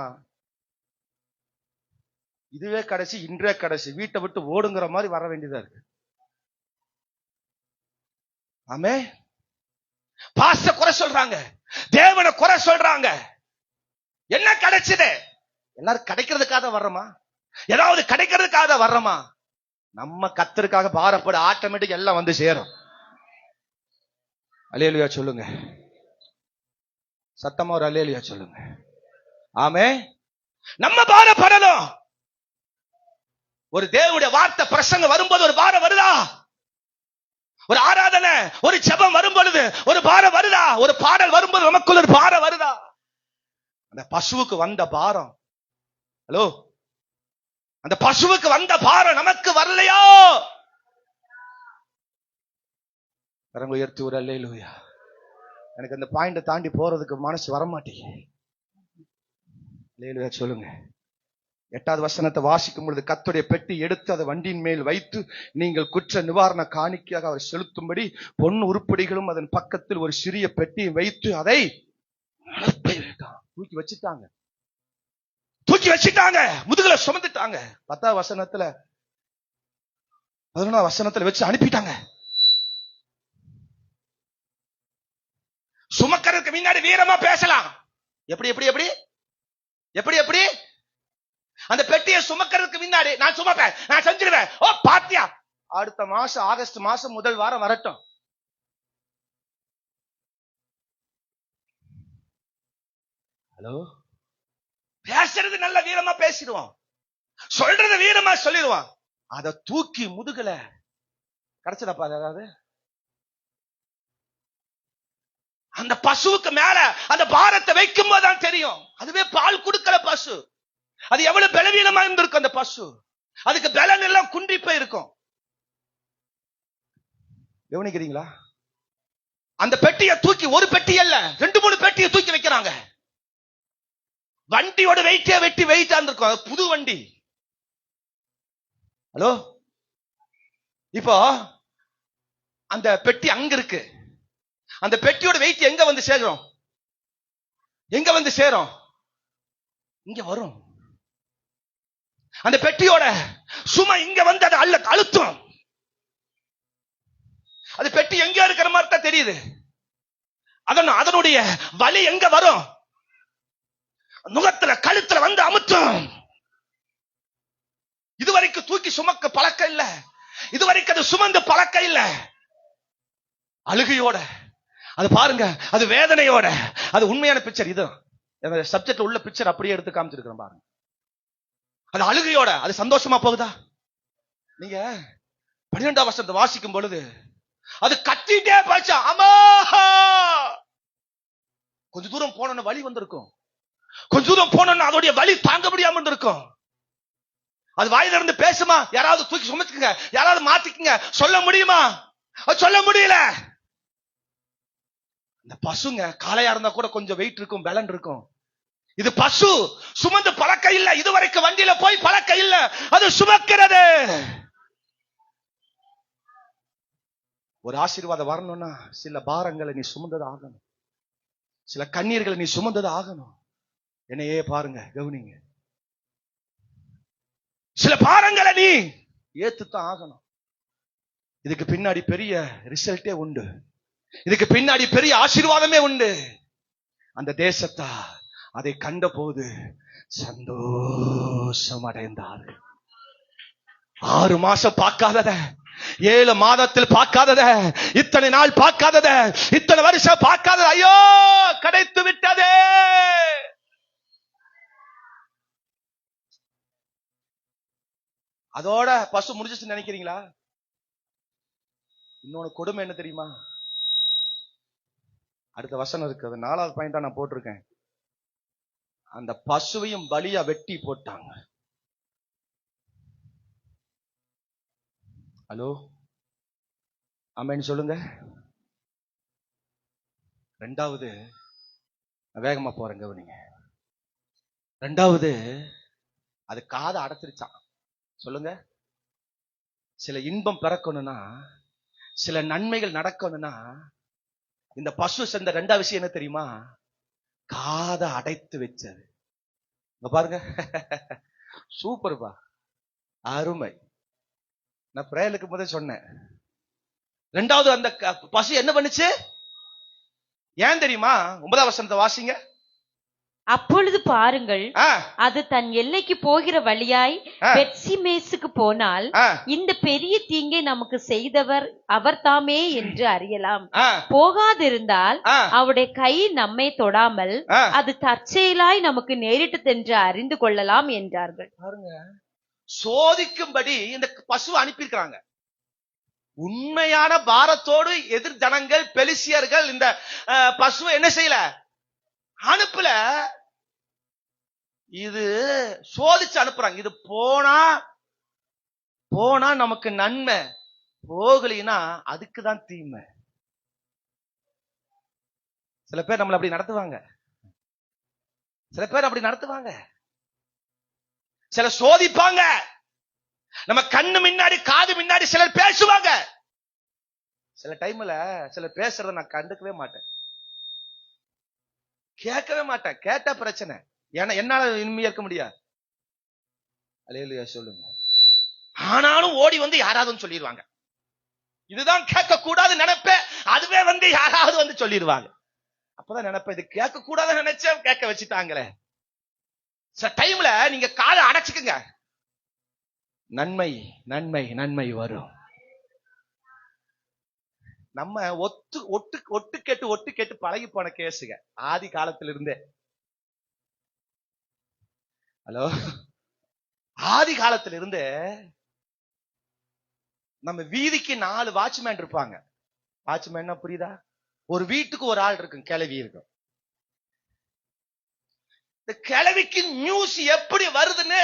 இதுவே கடைசி, இன்றே கடைசி, வீட்டை விட்டு ஓடுங்கிற மாதிரி வர வேண்டியதா இருக்கு. ஆமே. பாஸ்ட குறை சொல்றாங்க, தேவனை குறை சொல்றாங்க. என்ன கிடைச்சது? எல்லாரும் கிடைக்கிறதுக்காக வர்றோமா? ஏதாவது கிடைக்கிறதுக்காக வர்றோமா? நம்ம கர்த்தருக்காக பாரப்பட ஆட்டோமேட்டிக் எல்லாம் வந்து சேரும். அல்லேலூயா சொல்லுங்க. சத்தமா ஒரு அல்லேலூயா சொல்லுங்க. ஆமே. நம்ம பாரப்படணும். ஒரு தேவனுடைய வார்த்தை பிரசங்கம் வரும்போது ஒரு பாரம் வருதா? ஒரு ஆராதனை, ஒரு ஜெபம் வரும் பொழுது ஒரு பாரம் வருதா? ஒரு பாடல் வரும்போது நமக்குள்ள ஒரு பாரம் வருதா? அந்த பசுவுக்கு வந்த பாரம், ஹலோ, அந்த பசுவுக்கு வந்த பாரம் நமக்கு வரலையோ? கரங்களை உயர்த்தி ஒரு அல்லேலூயா. எனக்கு அந்த பாயிண்ட தாண்டி போறதுக்கு மனசு வரமாட்டேங்குது. அல்லேலூயா சொல்லுங்க. 8வது வசனத்தை வாசிக்கும் பொழுது, கர்த்தருடைய பெட்டி எடுத்து அதை வண்டியின் மேல் வைத்து நீங்கள் குற்ற நிவாரண காணிக்கையாக அவர் செலுத்தும்படி பொன் உருப்படிகளும் அதன் பக்கத்தில் ஒரு சிறிய பெட்டியை வைத்து அதை தூக்கி வச்சுட்டாங்க. தூக்கி வச்சுட்டாங்க, முதுகுல சுமந்துட்டாங்க. 10வது வசனத்துல 11வது வசனத்துல வச்சு அனுப்பிட்டாங்க. சுமக்கிறதுக்கு முன்னாடி வீரமா பேசலாம். எப்படி எப்படி எப்படி எப்படி எப்படி அந்த பெட்டியை சுமக்கிறதுக்கு முன்னாடி நான் சுமப்பேன், நான் செஞ்சிருவேன். ஓ பாத்தியா, அடுத்த மாசம் ஆகஸ்ட் மாசம் முதல் வாரம் வரட்டும். ஹலோ, பேசுறது நல்ல வீரமா பேசிடுவான், சொல்றது வீரமா சொல்லிடுவான். அதை தூக்கி முதுகல கிடைச்சதப்பா ஏதாவது? அந்த பசுவுக்கு மேல அந்த பாரத்தை வைக்கும் போதுதான் தெரியும். அதுவே பால் கொடுக்கல பசு, அது எவ்வளவு பலவீனமா இருந்திருக்கும். அந்த பசு, அதுக்கு பலன் எல்லாம் குன்றி போயிருக்கும். கவனிக்கிறீங்களா? அந்த பெட்டியை தூக்கி, ஒரு பெட்டி அல்ல 2-3 பெட்டியை தூக்கி வைக்கிறாங்க. வண்டியோட வெயிட்டே வெட்டி வெயிட்டா இருந்திருக்கும், புது வண்டி. ஹலோ, இப்போ அந்த பெட்டி அங்க இருக்கு. அந்த பெட்டியோட வெயிட் எங்க வந்து சேரும்? எங்க வந்து சேரும்? இங்க வரும். அந்த பெட்டியோட சுமை இங்க வந்து அதை அழுத்தும். அது பெட்டி எங்க இருக்கிற மாதிரி தான் தெரியுது. அதனுடைய வலி எங்க வரும்? நுகத்துல, கழுத்துல வந்து அமுத்தும். இதுவரைக்கும் தூக்கி சுமக்க பழக்கம் இல்ல, இதுவரைக்கும் அது சுமந்து பழக்கம் இல்ல. அழுகையோட அது பாருங்க, அது வேதனையோட, அது உண்மையான பிக்சர். இது சப்ஜெக்ட்ல உள்ள பிக்சர் அப்படியே எடுத்து காமிச்சிருக்கிறேன் பாருங்க. அது அழுகையோட, அது சந்தோஷமா போகுதா? நீங்க 12வது வசனத்தை வாசிக்கும் பொழுது அது கத்திட்டே போச்சா, அம்மா. கொஞ்ச தூரம் போனோன்னு வலி வந்திருக்கும், கொஞ்ச தூரம் போனோன்னு அதோடைய வலி தாங்க முடியாம இருந்திருக்கும். அது வாயில இருந்து பேசுமா? யாராவது தூக்கி சுமத்துக்குங்க, யாராவது மாத்திக்குங்க, சொல்ல முடியுமா? சொல்ல முடியல. இந்த பசுங்க காளையா இருந்தா கூட கொஞ்சம் வெயிட் இருக்கும், பலன் இருக்கும். இது பசு சுமந்து பழக்க இல்ல, இதுவரைக்கும் வண்டியில போய் பழக்க இல்ல, அது சுமக்கிறது. ஒரு ஆசீர்வாதம் வரணும்னா சில பாரங்களை நீ சுமந்தது ஆகணும், சில கண்ணீர்களை நீ சுமந்தது ஆகணும். என்னையே பாருங்க, கவனிங்க. சில பாரங்களை நீ ஏத்துத்தான் ஆகணும். இதுக்கு பின்னாடி பெரிய ரிசல்ட்டே உண்டு, இதுக்கு பின்னாடி பெரிய ஆசீர்வாதமே உண்டு. அந்த தேசத்தா அதை கண்ட போது சந்தோஷம் அடைந்தார்கள். 6 மாசம் பார்க்காதத, 7 மாதத்தில் பார்க்காதத, இத்தனை நாள் பார்க்காதத, இத்தனை வருஷம் பார்க்காதத, ஐயோ கிடைத்து விட்டதே. அதோட பசு முடிஞ்சிச்சு நினைக்கிறீங்களா? இன்னொன்னு கொடுமை என்ன தெரியுமா? அடுத்த வசனம் இருக்கு, அது 4வது பாயிண்டா நான் போட்டிருக்கேன். அந்த பசுவையும் பலியா வெட்டி போட்டாங்க. ஹலோ, ஆமென் சொல்லுங்க. ரெண்டாவது, வேகமா போறேன் கவனிங்க. ரெண்டாவது, அது காதை அடைச்சிருச்சான். சொல்லுங்க. சில இன்பம் பிறக்கணும்னா, சில நன்மைகள் நடக்கணும்னா, இந்த பசு செஞ்ச ரெண்டாவது விஷயம் என்ன தெரியுமா? காதை அடைத்து வச்சது. பாருங்க, சூப்பர்பா, அருமை. நான் பிரேயலுக்கு போதே சொன்னேன். ரெண்டாவது அந்த பசு என்ன பண்ணுச்சு? ஏன் தெரியுமா? 9ஆம் வசனத்தை வாசிங்க. அப்பொழுது பாருங்கள், அது தன் எல்லைக்கு போகிற வழியாய் பெத்சிமேசுக்கு போனால் இந்த பெரிய தீங்கை நமக்கு செய்தவர் அவர் தாமே என்று அறியலாம். போகாதிருந்தால் அவருடைய கை நம்மை தொடாமல் அது தற்செயலாய் நமக்கு நேரிட்டு சென்று அறிந்து கொள்ளலாம் என்றார்கள். பாருங்க, சோதிக்கும்படி இந்த பசு அனுப்பியிருக்கிறாங்க. உண்மையான பாரத்தோடு எதிர் ஜனங்கள் பெலிசியர்கள் இந்த பசுவை என்ன செய்யல, அனுப்பல. இது சோதிச்சு அனுப்புறாங்க. இது போனா நமக்கு நன்மை, போகலினா அதுக்குதான் தீமை. சில பேர் நம்மள அப்படி நடத்துவாங்க. சில பேர் அப்படி நடத்துவாங்க. சில சோதிப்பாங்க. நம்ம கண்ணு முன்னாடி காது முன்னாடி சிலர் பேசுவாங்க. சில டைம்ல சிலர் பேசுறத நான் கண்டுக்கவே மாட்டேன், கேட்கவே மாட்டேன். கேட்டா பிரச்சனை. ஏன்னா என்னால இனிமையா இருக்க முடியாது. அல்லேலூயா சொல்லுங்க. ஆனாலும் ஓடி வந்து யாராவது சொல்லிடுவாங்க. இதுதான் கேட்க கூடாது நினைப்பேன். அதுவே வந்து யாராவது வந்து சொல்லிடுவாங்க. அப்பதான் நினைப்பேன், இது கேட்க கூடாது நினைச்சேன், கேட்க வச்சுட்டாங்களே. சில டைம்ல நீங்க காதை அடைச்சுக்குங்க, நன்மை நன்மை நன்மை வரும். நம்ம ஒட்டு கேட்டு பழகி போன கேசுங்க. ஆதி காலத்துல இருந்தே. ஹலோ, ஆதி காலத்துல இருந்து நம்ம வீதிக்கு 4 வாட்ச்மேன் இருப்பாங்க. வாட்ச்மேன் புரியுதா? ஒரு வீட்டுக்கு ஒரு ஆள் இருக்கும், கிளவி இருக்கும். இந்த கிளவிக்கு நியூஸ் எப்படி வருதுன்னு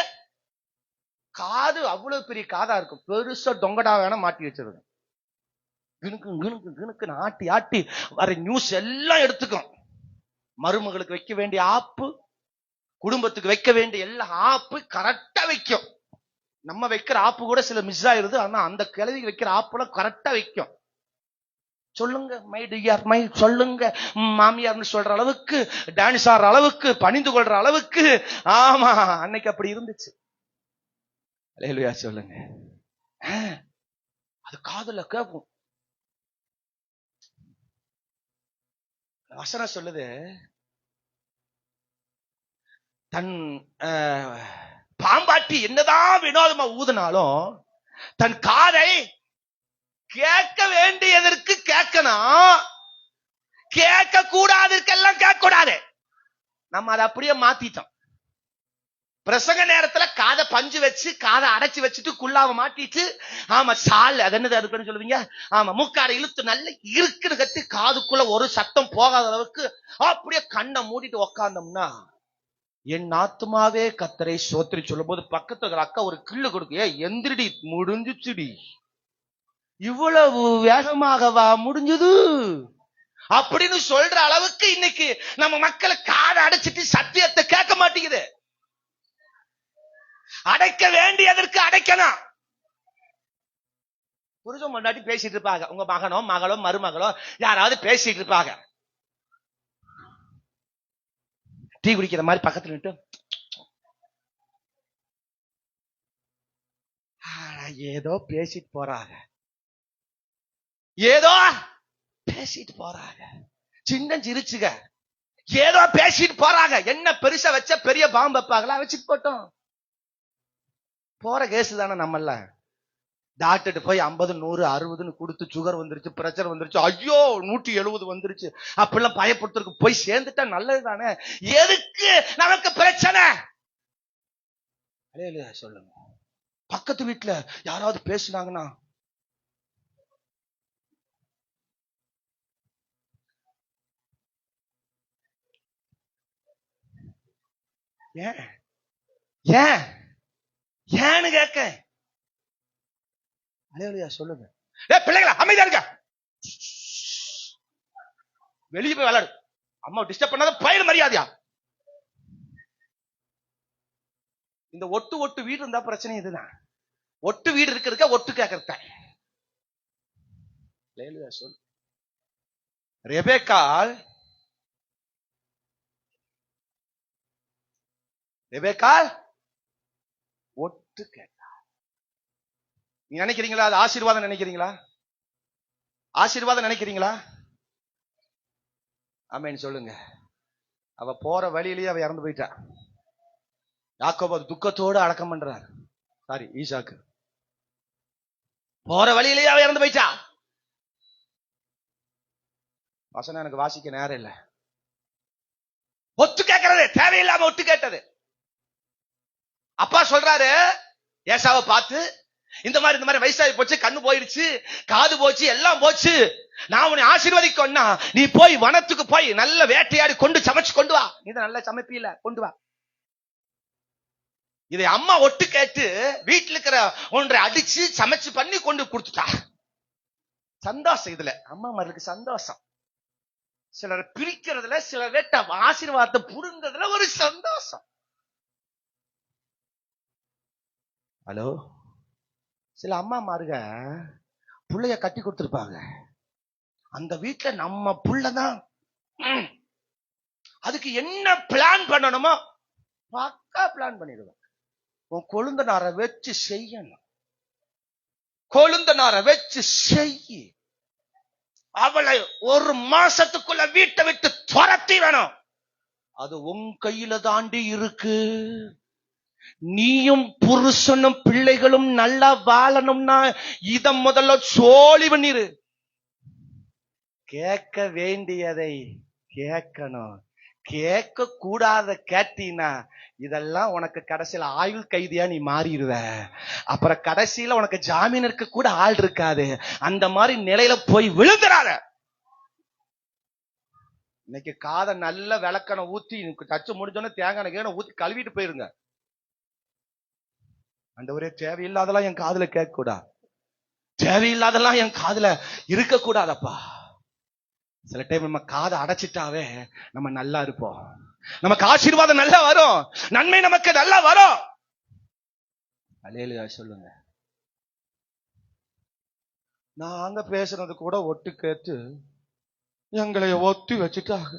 காது அவ்வளவு பெரிய காதா இருக்கும். பெருசா டொங்கடா வேணா மாட்டி வச்சிருக்கும். கிணுக்கு ஆட்டி ஆட்டி வர நியூஸ் எல்லாம் எடுத்துக்கும். மருமகளுக்கு வைக்க வேண்டிய ஆப்பு, குடும்பத்துக்கு வைக்க வேண்டிய எல்லா ஆப்பு கரெக்டா வைக்கும். நம்ம வைக்கிற ஆப்பு கூட சில மிஸ் ஆயிருது. ஆனா அந்த கிழவி வைக்கிற ஆப்புலாம் கரெக்டா வைக்கும். சொல்லுங்க மை டியர் மை, சொல்லுங்க மாமியார்னு சொல்ற அளவுக்கு, டான்ஸ் ஆடுற அளவுக்கு, பணிந்து கொள்ற அளவுக்கு. ஆமா, அன்னைக்கு அப்படி இருந்துச்சு. அல்லேலூயா சொல்லுங்க. அது காதுல கேட்கும். வசனம் சொல்லுது, தன் பாம்பாட்டி என்னதான் வினோதமா ஊதுனாலும் தன் காதை கேட்க வேண்டியதற்கு கேட்கணும், கேட்க கூடாதற்கெல்லாம் கேட்க கூடாது. நம்ம அதை அப்படியே மாத்திட்டோம். பிரசங்க நேரத்துல காதை பஞ்சு வச்சு காதை அடைச்சு வச்சுட்டு குள்ளாவ மாட்டிட்டு, ஆமா சால் அது என்னது அதுக்குன்னு சொல்லுவீங்க, ஆமா மூக்காடை இழுத்து நல்ல இருக்குன்னு கட்டி காதுக்குள்ள ஒரு சத்தம் போகாத அளவுக்கு அப்படியே கண்ணை மூடிட்டு உக்காந்தோம்னா, என் ஆத்துமாவே கர்த்தரை ஸ்தோத்திரி சொல்லும் போது பக்கத்துல அக்கா ஒரு கிள்ளு கொடுக்க, எந்திரிடி முடிஞ்சுச்சுடி, இவ்வளவு வேகமாகவா முடிஞ்சது அப்படின்னு சொல்ற அளவுக்கு இன்னைக்கு நம்ம மக்களை காதை அடைச்சிட்டு சத்தியத்தை கேட்க மாட்டேங்குது. அடைக்க வேண்டியதற்கு அடைக்கணும். புருஷன் முன்னாடி பேசிட்டு இருப்பாங்க, உங்க மகனோ மகளோ மருமகளோ யாராவது பேசிட்டு இருப்பாங்க. டீ குடிக்கிற மாதிரி பக்கத்துல நின்று ஏதோ பேசிட்டு போறாங்க, ஏதோ பேசிட்டு போறாங்க, சின்ன சிரிச்சுங்க, ஏதோ பேசிட்டு போறாங்க. என்ன பெருசா வச்ச பெரிய பாம்பு வைப்பாங்களா, வச்சுட்டு போட்டோம். போற கேஸ் தானே. நம்மள டாக்டர் போய் 50 100 60 கொடுத்து சுகர் வந்துருச்சு, பிரஷர் வந்துருச்சு, ஐயோ 170 வந்துருச்சு அப்படிலாம் பயப்படுத்துறதுக்கு போய் சேர்ந்துட்டா நல்லது தானே. எதுக்கு நமக்கு பிரச்சனை? சொல்லுங்க. பக்கத்து வீட்டுல யாராவது பேசுனாங்கன்னா ஏன் ஏன் ஏன்னு கேட்க. அல்லேலூயா சொல்லுங்க. பிள்ளைகளா அமைதியா இருக்க, வெளியே போய் விளையாடு, அம்மா டிஸ்டர்ப் பண்ணாத, பயிர் மரியாதையா. இந்த ஒட்டு வீடு இருந்தா பிரச்சனை இதுதான். ஒட்டு வீடு இருக்கிறதுக்கா ஒட்டு கேட்கறத. சொல், ரெபேக்காள் ஒட்டு கேட்டா. நீ நினைக்கிறீங்களா அது ஆசீர்வாதம் நினைக்கிறீங்களா? ஆசீர்வாதம் நினைக்கிறீங்களா? ஆமென் சொல்லுங்க. அவ போற வழியிலேயே அவ இறந்து போயிட்டா. யாக்கோபு துக்கத்தோடு அடக்கம் பண்றார். சாரி, ஈசாக்கு போற வழியிலேயே அவ இறந்து போயிட்டா. வசனம் எனக்கு வாசிக்க நேரம் இல்ல. ஒத்து கேட்கறது தேவையில்லாம ஒட்டு கேட்டது. அப்பா சொல்றாரு ஏசாவை பார்த்து, இந்த மாதிரி வயசாகி போச்சு, கண்ணு போயிடுச்சு, காது போச்சு, எல்லாம் போச்சு, நான் உன்னை ஆசீர்வதிக்கொன்னா நீ போய் வனத்துக்கு போய் நல்ல வேட்டையாடி கொண்டு சமைச்சு கொண்டு வா. நீ தான் நல்ல சமைப்பில, கொண்டு வா. இதை அம்மா ஒட்டு கேட்டு வீட்டுல இருக்கிற ஒன்றை அடிச்சு சமைச்சு பண்ணி கொண்டு கொடுத்துட்டா. சந்தோஷம் இதுல அம்மா மாருக்கு சந்தோஷம். சிலர் பிரிக்கிறதுல, சில வேட்ட ஆசீர்வாதத்தை புடுங்கிறதுல ஒரு சந்தோஷம். ஹலோ, சில அம்மா மாருக புள்ளைய கட்டி கொடுத்திருப்பாங்க. அந்த வீட்டுல நம்ம புள்ளதான், அதுக்கு என்ன பிளான் பண்ணணுமோ பக்கா பிளான் பண்ணிடுவாங்க. உன் கொழுந்தனார வச்சு செய்யணும், கொழுந்தனார வச்சு செய்ய. அவளை ஒரு மாசத்துக்குள்ள வீட்டை விட்டு துரத்தி வேணும். அது உன் கையில தாண்டி இருக்கு. நீயும் புருஷனும் பிள்ளைகளும் நல்லா வாழணும்னா இத முதல்ல சோழி பண்ணிரு. கேட்க வேண்டியதை கேட்கணும், கேட்க கூடாத கேட்டீனா இதெல்லாம் உனக்கு கடைசியில ஆயுள் கைதியா நீ மாறிடுவ. அப்புறம் கடைசியில உனக்கு ஜாமீன் இருக்க கூட ஆள் இருக்காது. அந்த மாதிரி நிலையில போய் விழுந்துறாத. இன்னைக்கு காதை நல்ல விளக்கணை ஊத்தி தச்சு முடிஞ்சோன்னு தேங்காய் ஊத்தி கழுவிட்டு போயிருங்க. ஆண்டவரே, தேவையில்லாதெல்லாம் என் காதுல கேட்க கூடாது, தேவையில்லாதெல்லாம் என் காதுல இருக்க கூடாதப்பா. சில டைம் நம்ம காதை அடைச்சிட்டாவே நம்ம நல்லா இருப்போம், நமக்கு ஆசீர்வாதம் நல்லா வரும், நன்மை நமக்கு நல்லா வரும். அல்லேலூயா சொல்லுங்க. நாங்க பேசுறது கூட ஒட்டு கேட்டு எங்களை ஒத்தி வச்சுட்டாங்க.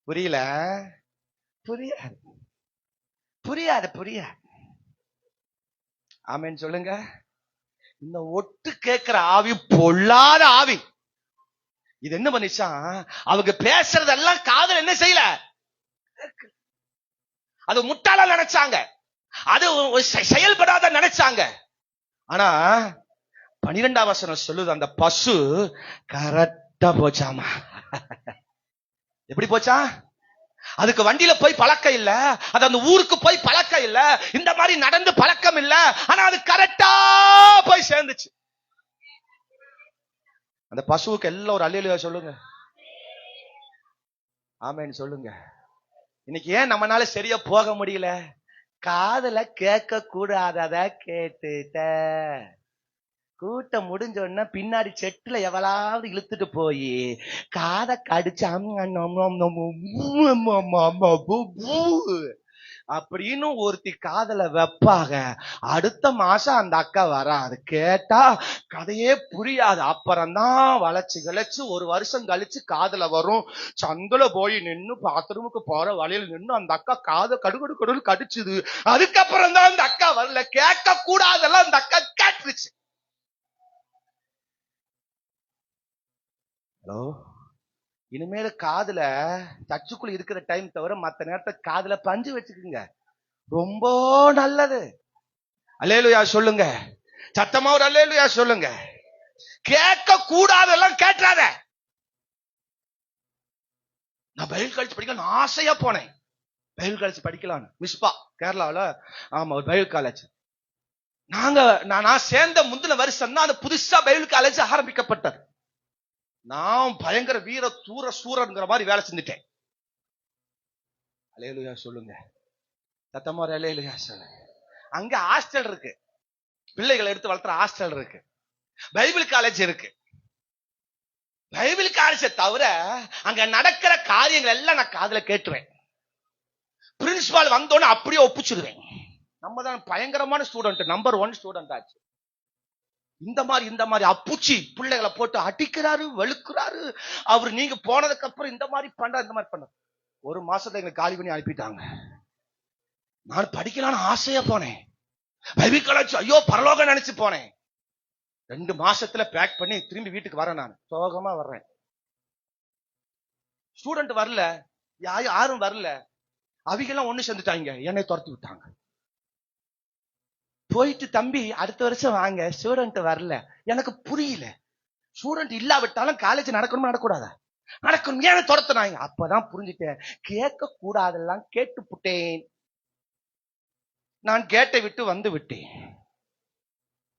புரியல? புரியாது, புரியாது, புரியாது. ஆமென் சொல்லுங்க. இந்த ஒட்டு கேட்கிற ஆவி பொல்லாத ஆவி. இது என்ன பண்ணிச்சா, அவங்க பேசுறதெல்லாம் காதல் என்ன செய்யல, அது முட்டாள நினைச்சாங்க, அது செயல்படாத நினைச்சாங்க. ஆனா 12ஆம் வசனம் சொல்லுது, அந்த பசு கரெக்டா போச்சாமா. எப்படி போச்சா? அதுக்கு வண்டியில போய் பழக்கம் இல்ல, அது அந்த ஊருக்கு போய் பழக்கம் இல்ல, இந்த மாதிரி நடந்து பழக்கம் இல்ல, ஆனா அது கரெக்டா போய் சேர்ந்துச்சு. அந்த பசுவுக்கு எல்லாம் ஒரு அல்லேலூயா சொல்லுங்க. ஆமென் சொல்லுங்க. இன்னைக்கு ஏன் நம்மனால சரியா போக முடியல? காதுல கேட்க கூடாதத கேட்டுட்ட. கூட்டம் முடிஞ்சோன்னா பின்னாடி செட்டுல எவளாவது இழுத்துட்டு போய் காதை கடிச்சு அப்படின்னு ஒருத்தி காதல வைப்பாங்க. அடுத்த மாசம் அந்த அக்கா வராது, கேட்டா கதையே புரியாது. அப்புறம்தான் வளைச்சு கிளைச்சு ஒரு வருஷம் கழிச்சு காதல வரும். சந்துல போய் நின்னு பாத்ரூமுக்கு போற வழியில நின்னு அந்த அக்கா காதை கடுகடு கடுன்னு கடிச்சுது. அதுக்கப்புறம் தான் அந்த அக்கா வரல. கேட்க கூடாதெல்லாம் அந்த அக்கா கேட்டுருச்சு. ஹலோ, இனிமேல காதுல தச்சுக்குள்ள இருக்கிற டைம் தவிர மத்த நேரத்தை காதுல பஞ்சு வச்சுக்குங்க, ரொம்ப நல்லது. அல்லேலூயா சொல்லுங்க. சத்தமா ஒரு அல்லேலூயா சொல்லுங்க. கேட்க கூடாதெல்லாம் கேட்றாத. நான் பைபிள் காலேஜ் படிக்கலாம் ஆசையா போனேன். பைபிள் காலேஜ் படிக்கலாம் மிஸ்பா கேரளாவில். ஆமா, ஒரு பைபிள் காலேஜ். நான் சேர்ந்த முந்தின வருஷம் தான் அது புதுசா பைபிள் காலேஜ் ஆரம்பிக்கப்பட்டது. நான் பயங்கர வீர தூர சூரங்கிற மாதிரி வேலை செஞ்சுட்டேன். அல்லேலூயா சொல்லுங்க. சத்தமா அல்லேலூயா சொல்லுங்க. அங்க ஹாஸ்டல் இருக்கு, பிள்ளைகளை எடுத்து வளர்த்துற ஹாஸ்டல் இருக்கு, பைபிள் காலேஜ் இருக்கு. பைபிள் காலேஜை தவிர அங்க நடக்கிற காரியங்கள் எல்லாம் நான் காதுல கேட்டுருவேன். பிரின்சிபால் வந்தோன்னு அப்படியே ஒப்பிச்சிருவேன். நம்ம தான் பயங்கரமான ஸ்டூடெண்ட், நம்பர் 1 ஸ்டூடெண்ட் ஆச்சு. இந்த மாதிரி அப்புச்சி பிள்ளைகளை போட்டு அடிக்கிறாரு, வெளுக்கிறாரு. அவர் நீங்க போனதுக்கு அப்புறம் இந்த மாதிரி பண்ற. ஒரு மாசத்துல எங்களுக்கு காலி பண்ணி அனுப்பிட்டாங்க. நான் படிக்கலான்னு ஆசையா போனேன். பைபிள் காலேஜ் ஐயோ பரலோகம் நினைச்சு போனேன். 2 மாசத்துல பேக் பண்ணி திரும்பி வீட்டுக்கு வரேன். நான் சோகமா வர்றேன். ஸ்டூடெண்ட் வரல, யாரும் வரல. அவிகெல்லாம் ஒண்ணு சேர்ந்துட்டாங்க, என்னை துரத்தி விட்டாங்க. போயிட்டு தம்பி அடுத்த வருஷம் வாங்க, ஸ்டூடெண்ட் வரல. எனக்கு புரியல, ஸ்டூடெண்ட் இல்லாவிட்டாலும் காலேஜ் நடக்கணுமா நடக்கூடாதா? நடக்கணும், ஏன் துரத்துனாங்க? அப்பதான் புரிஞ்சுட்டேன், கேட்க கூடாதெல்லாம் கேட்டு புட்டேன். நான் கேட்டை விட்டு வந்து விட்டேன்.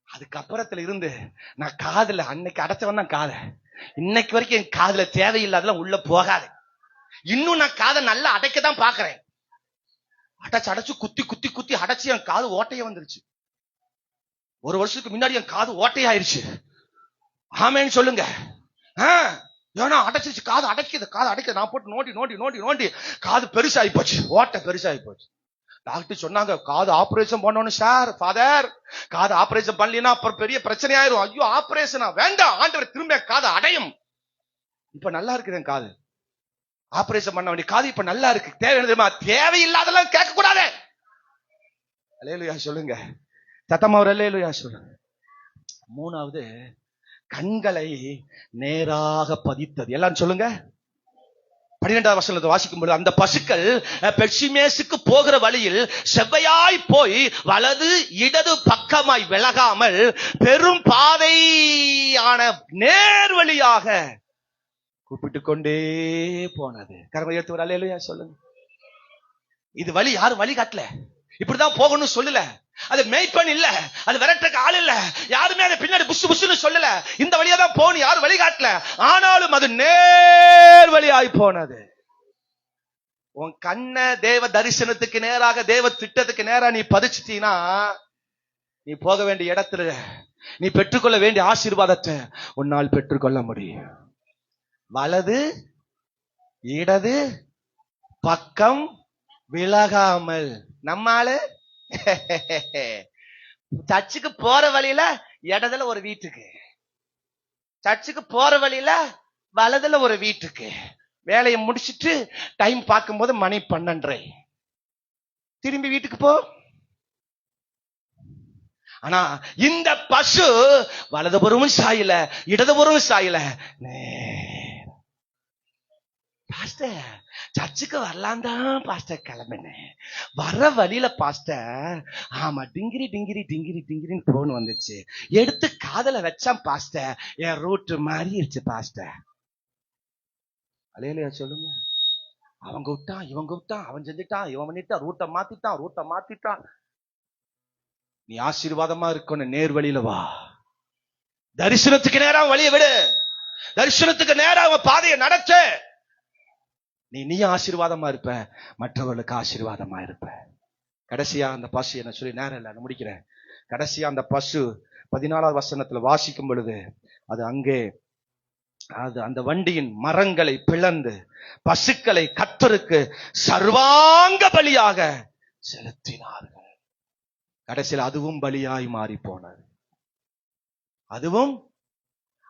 அதுக்கப்புறத்துல இருந்து நான் காதுல அன்னைக்கு அடைச்சவன் தான் காதை. இன்னைக்கு வரைக்கும் என் காதுல தேவையில்லாதெல்லாம் உள்ள போகாது. இன்னும் நான் காதை நல்லா அடைக்கதான் பாக்குறேன். அடைச்சு குத்தி குத்தி குத்தி அடைச்சு என் காது ஓட்டையே வந்துருச்சு. 1 வருஷத்துக்கு முன்னாடி என் காது ஓட்டையாயிருச்சு. ஆமேன்னு சொல்லுங்க. ஏன்னா அடைச்சிருச்சு, காது அடைக்குது. நான் போட்டு நோண்டி நோண்டி நோண்டி நோண்டி காது பெருசாகி போச்சு, ஓட்டை பெருசாகி போச்சு. டாக்டர் சொன்னாங்க காது ஆபரேஷன் பண்ணணும் சார். ஃபாதர், காது ஆபரேஷன் பண்ணலனா அப்புறம் பெரிய பிரச்சனை ஆயிரும். ஐயோ ஆபரேஷனா? வேண்டாம், ஆண்டவர் திரும்ப காது அடையும். இப்ப நல்லா இருக்குது காது. ஆபரேஷன் பண்ண வேண்டிய காது இப்ப நல்லா இருக்கு. தேவையில்லாதெல்லாம் கேட்க கூடாது. அல்லேலூயா சொல்லுங்க. சத்தமா ஒரு அல்லேலூயா சொல்லுங்க. 3வது, கண்களை நேராக பதித்தது. எல்லாம் சொல்லுங்க. 12வது வசனத்தை வாசிக்கும் பொழுது, அந்த பசுக்கள் பெர்சிமேசுக்கு போகிற வழியில் செவ்வையாய் போய் வலது இடது பக்கமாய் விலகாமல் பெரும் பாதையான நேர்வழியாக கூப்பிட்டு கொண்டே போனது. கரங்களை எடுத்து ஒரு அல்லேலூயா சொல்லுங்க. இது வழி யாரும் வழி காட்டல, இப்படிதான் போகணும்னு சொல்லல. அது மேய்ப்பன் இல்ல, அது விரட்டுறக்கு ஆள் இல்ல, யாருமே அதை பின்னாடி புசு புசுன்னு சொல்லல. இந்த வழியா தான் போகணும், யாரும் வழி காட்டல. ஆனாலும் அது நேர் வழியாய் போனது. உன் கண்ணை தேவ தரிசனத்துக்கு நேராக, தேவ திட்டத்துக்கு நேரா நீ பதிச்சிட்டீனா, நீ போக வேண்டிய இடத்துல நீ பெற்றுக்கொள்ள வேண்டிய ஆசீர்வாதத்தை உன்னால் பெற்றுக்கொள்ள முடியும். வலது இடது பக்கம் விலகாமல். நம்மால சர்ச்சுக்கு போற வழியில இடதுல ஒரு வீட்டுக்கு, சர்ச்சுக்கு போற வழியில வலதுல ஒரு வீட்டுக்கு, வேலையை முடிச்சிட்டு டைம் பார்க்கும்போது மணி 12:30, திரும்பி வீட்டுக்கு போ. ஆனா இந்த பசு வலதுபுறமும் சாயல இடதுபுறமும் சாயல. பாஸ்டர் சர்ச்சுக்கு வரலாம் தான் பாஸ்டர் கிளம்பினேன், வர்ற வழியில பாஸ்டர் ஆமா டிங்கிரி டிங்கிரி டிங்கிரி டிங்கிரின்னு போன் வந்துச்சு, எடுத்து காதல வச்சான் பாஸ்டர், என் ரூட் மாறிடுச்சு பாஸ்டர். அல்லேலூயா சொல்லுங்க. அவங்க விட்டான், இவங்க விட்டான், அவன் செஞ்சுட்டான், இவன் பண்ணிட்டான், ரூட்டை மாத்திட்டான். நீ ஆசீர்வாதமா இருக்கணும், நேர் வழியில வா. தரிசனத்துக்கு நேரா வழியை விடு, தரிசனத்துக்கு நேரா அவன் பாதையை நடத்த. நீ ஆசீர்வாதமா இருப்ப, மற்றவர்களுக்கு ஆசீர்வாதமா இருப்ப. கடைசியா அந்த பசு என்ன சொல்லி நேரம் இல்ல, நான் முடிக்கிறேன். கடைசியா அந்த பசு 14வது வசனத்துல வாசிக்கும் பொழுது, அது அங்கே அந்த வண்டியின் மரங்களை பிளந்து பசுக்களை கர்த்தருக்கு சர்வாங்க பலியாக செலுத்தினார்கள். கடைசியில் அதுவும் பலியாய் மாறி போனது. அதுவும்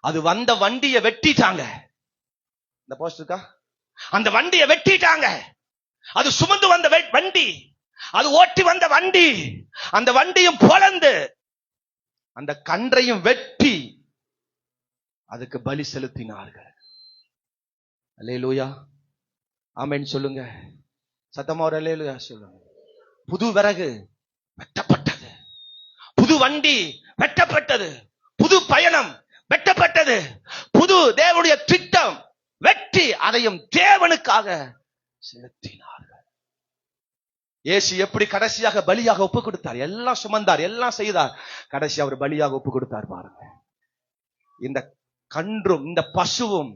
அது வந்த வண்டியை வெட்டிட்டாங்க. இந்த போஸ்ட் இருக்கா? அந்த வண்டியை வெட்டிட்டாங்க. அது சுமந்து வந்த வண்டி, அது ஓட்டி வந்த வண்டி, அந்த வண்டியும் பொளந்து அந்த கன்றையும் வெட்டி அதுக்கு பலி செலுத்தினார்கள். அல்லேலூயா ஆமென் சொல்லுங்க. சத்தமா ஒரு அல்லேலூயா சொல்லுங்க. புது விறகு வெட்டப்பட்டது, புது வண்டி வெட்டப்பட்டது, புது பயணம் வெட்டப்பட்டது, புது தேவனுடைய திட்டம் வெட்டி அதையும் தேவனுக்காக செலுத்தினார்கள். இயேசு எப்படி கடைசியாக பலியாக ஒப்பு கொடுத்தார்? எல்லாம் சுமந்தார், எல்லாம் செய்தார், கடைசி அவர் பலியாக ஒப்பு கொடுத்தார். பாருங்க, இந்த கன்றும் இந்த பசுவும்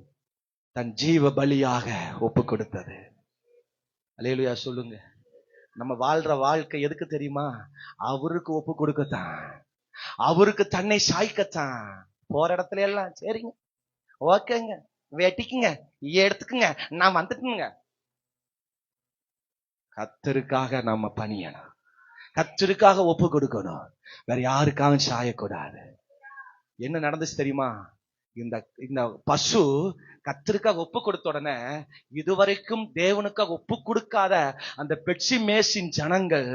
தன் ஜீவ பலியாக ஒப்பு கொடுத்தது. அல்லேலூயா சொல்லுங்க. நம்ம வாழ்ற வாழ்க்கை எதுக்கு தெரியுமா? அவருக்கு ஒப்பு கொடுக்கத்தான், அவருக்கு தன்னை சாய்க்கத்தான். போற இடத்துல எல்லாம் சரிங்க, ஓகேங்க, வெட்டிக்குங்க, எடுத்துக்குங்க, நான் வந்துட்டுங்க. கர்த்தருக்காக நம்ம பணியணும், கர்த்தருக்காக ஒப்பு கொடுக்கணும், வேற யாருக்காக சாயக்கூடாது. என்ன நடந்துச்சு தெரியுமா? இந்த பசு கர்த்தருக்காக ஒப்பு கொடுத்த உடனே இதுவரைக்கும் தேவனுக்காக ஒப்பு கொடுக்காத அந்த பெட்சி மேசின் ஜனங்கள்,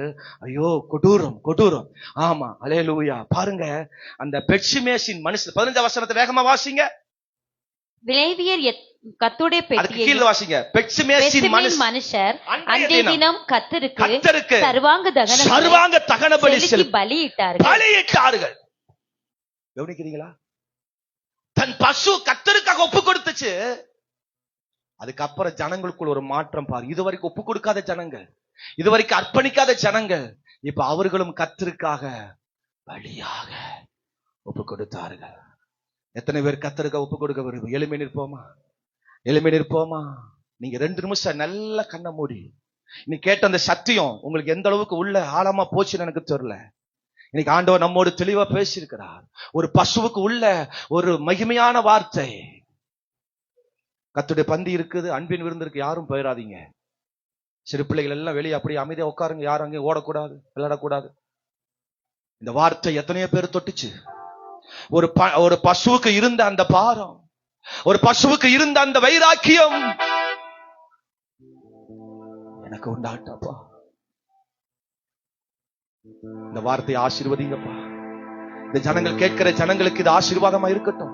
ஐயோ கொடூரம் கொடூரம். ஆமா, அல்லேலூயா. பாருங்க, அந்த பெட்சி மேசின் மனுஷன் 15 வசனத்தை வேகமா வாசிங்க. லேவியர் கர்த்தருடைய பெட்டியை கீழ வாசிங்க. பெட்சி மேசின் மனுஷர் அன்றைய தினம் கர்த்தருக்கு சர்வாங்க தகன பலி பலியிட்டார்கள். கவனிக்கிறீங்களா? தன் பசு கர்த்தருக்காக ஒப்பு கொடுத்துச்சு. அதுக்கப்புறம் ஜனங்களுக்குள்ள ஒரு மாற்றம் பாரு. இதுவரைக்கும் ஒப்பு கொடுக்காத ஜனங்கள், இதுவரைக்கும் அர்ப்பணிக்காத ஜனங்கள், இப்ப அவர்களும் கர்த்தருக்காக பலியாக ஒப்பு கொடுத்தார்கள். எத்தனை பேர் கர்த்தருக்காக ஒப்பு கொடுக்க விரும்பும்? எளிமை நிற்போமா? எளிமை நிற்போமா? நீங்க 2 நிமிஷம் நல்ல கண்ணை மூடி நீ கேட்ட அந்த சத்தியம் உங்களுக்கு எந்த அளவுக்கு உள்ள ஆழமா போச்சுன்னு எனக்கு தெரியல. இன்னைக்கு ஆண்டவர் நம்மோடு தெளிவா பேசியிருக்கிறார். ஒரு பசுவுக்கு உள்ள ஒரு மகிமையான வார்த்தை. கர்த்தருடைய பந்தி இருக்குது, அன்பின் விருந்து இருக்கு, யாரும் போயிடாதீங்க. சிறு பிள்ளைகள் எல்லாம் வெளியே அப்படியே அமைதியா உட்காருங்க, யாரும் அங்கே ஓடக்கூடாது, விளையாடக்கூடாது. இந்த வார்த்தை எத்தனையோ பேர் தொட்டுச்சு. ஒரு பசுவுக்கு இருந்த அந்த பாரம், ஒரு பசுவுக்கு இருந்த அந்த வைராக்கியம் எனக்கு உண்டாட்டப்பா. இந்த வார்த்தையை ஆசீர்வதிங்கப்பா. இந்த ஜனங்கள் கேட்கிற ஜனங்களுக்கு இது ஆசீர்வாதமா இருக்கட்டும்.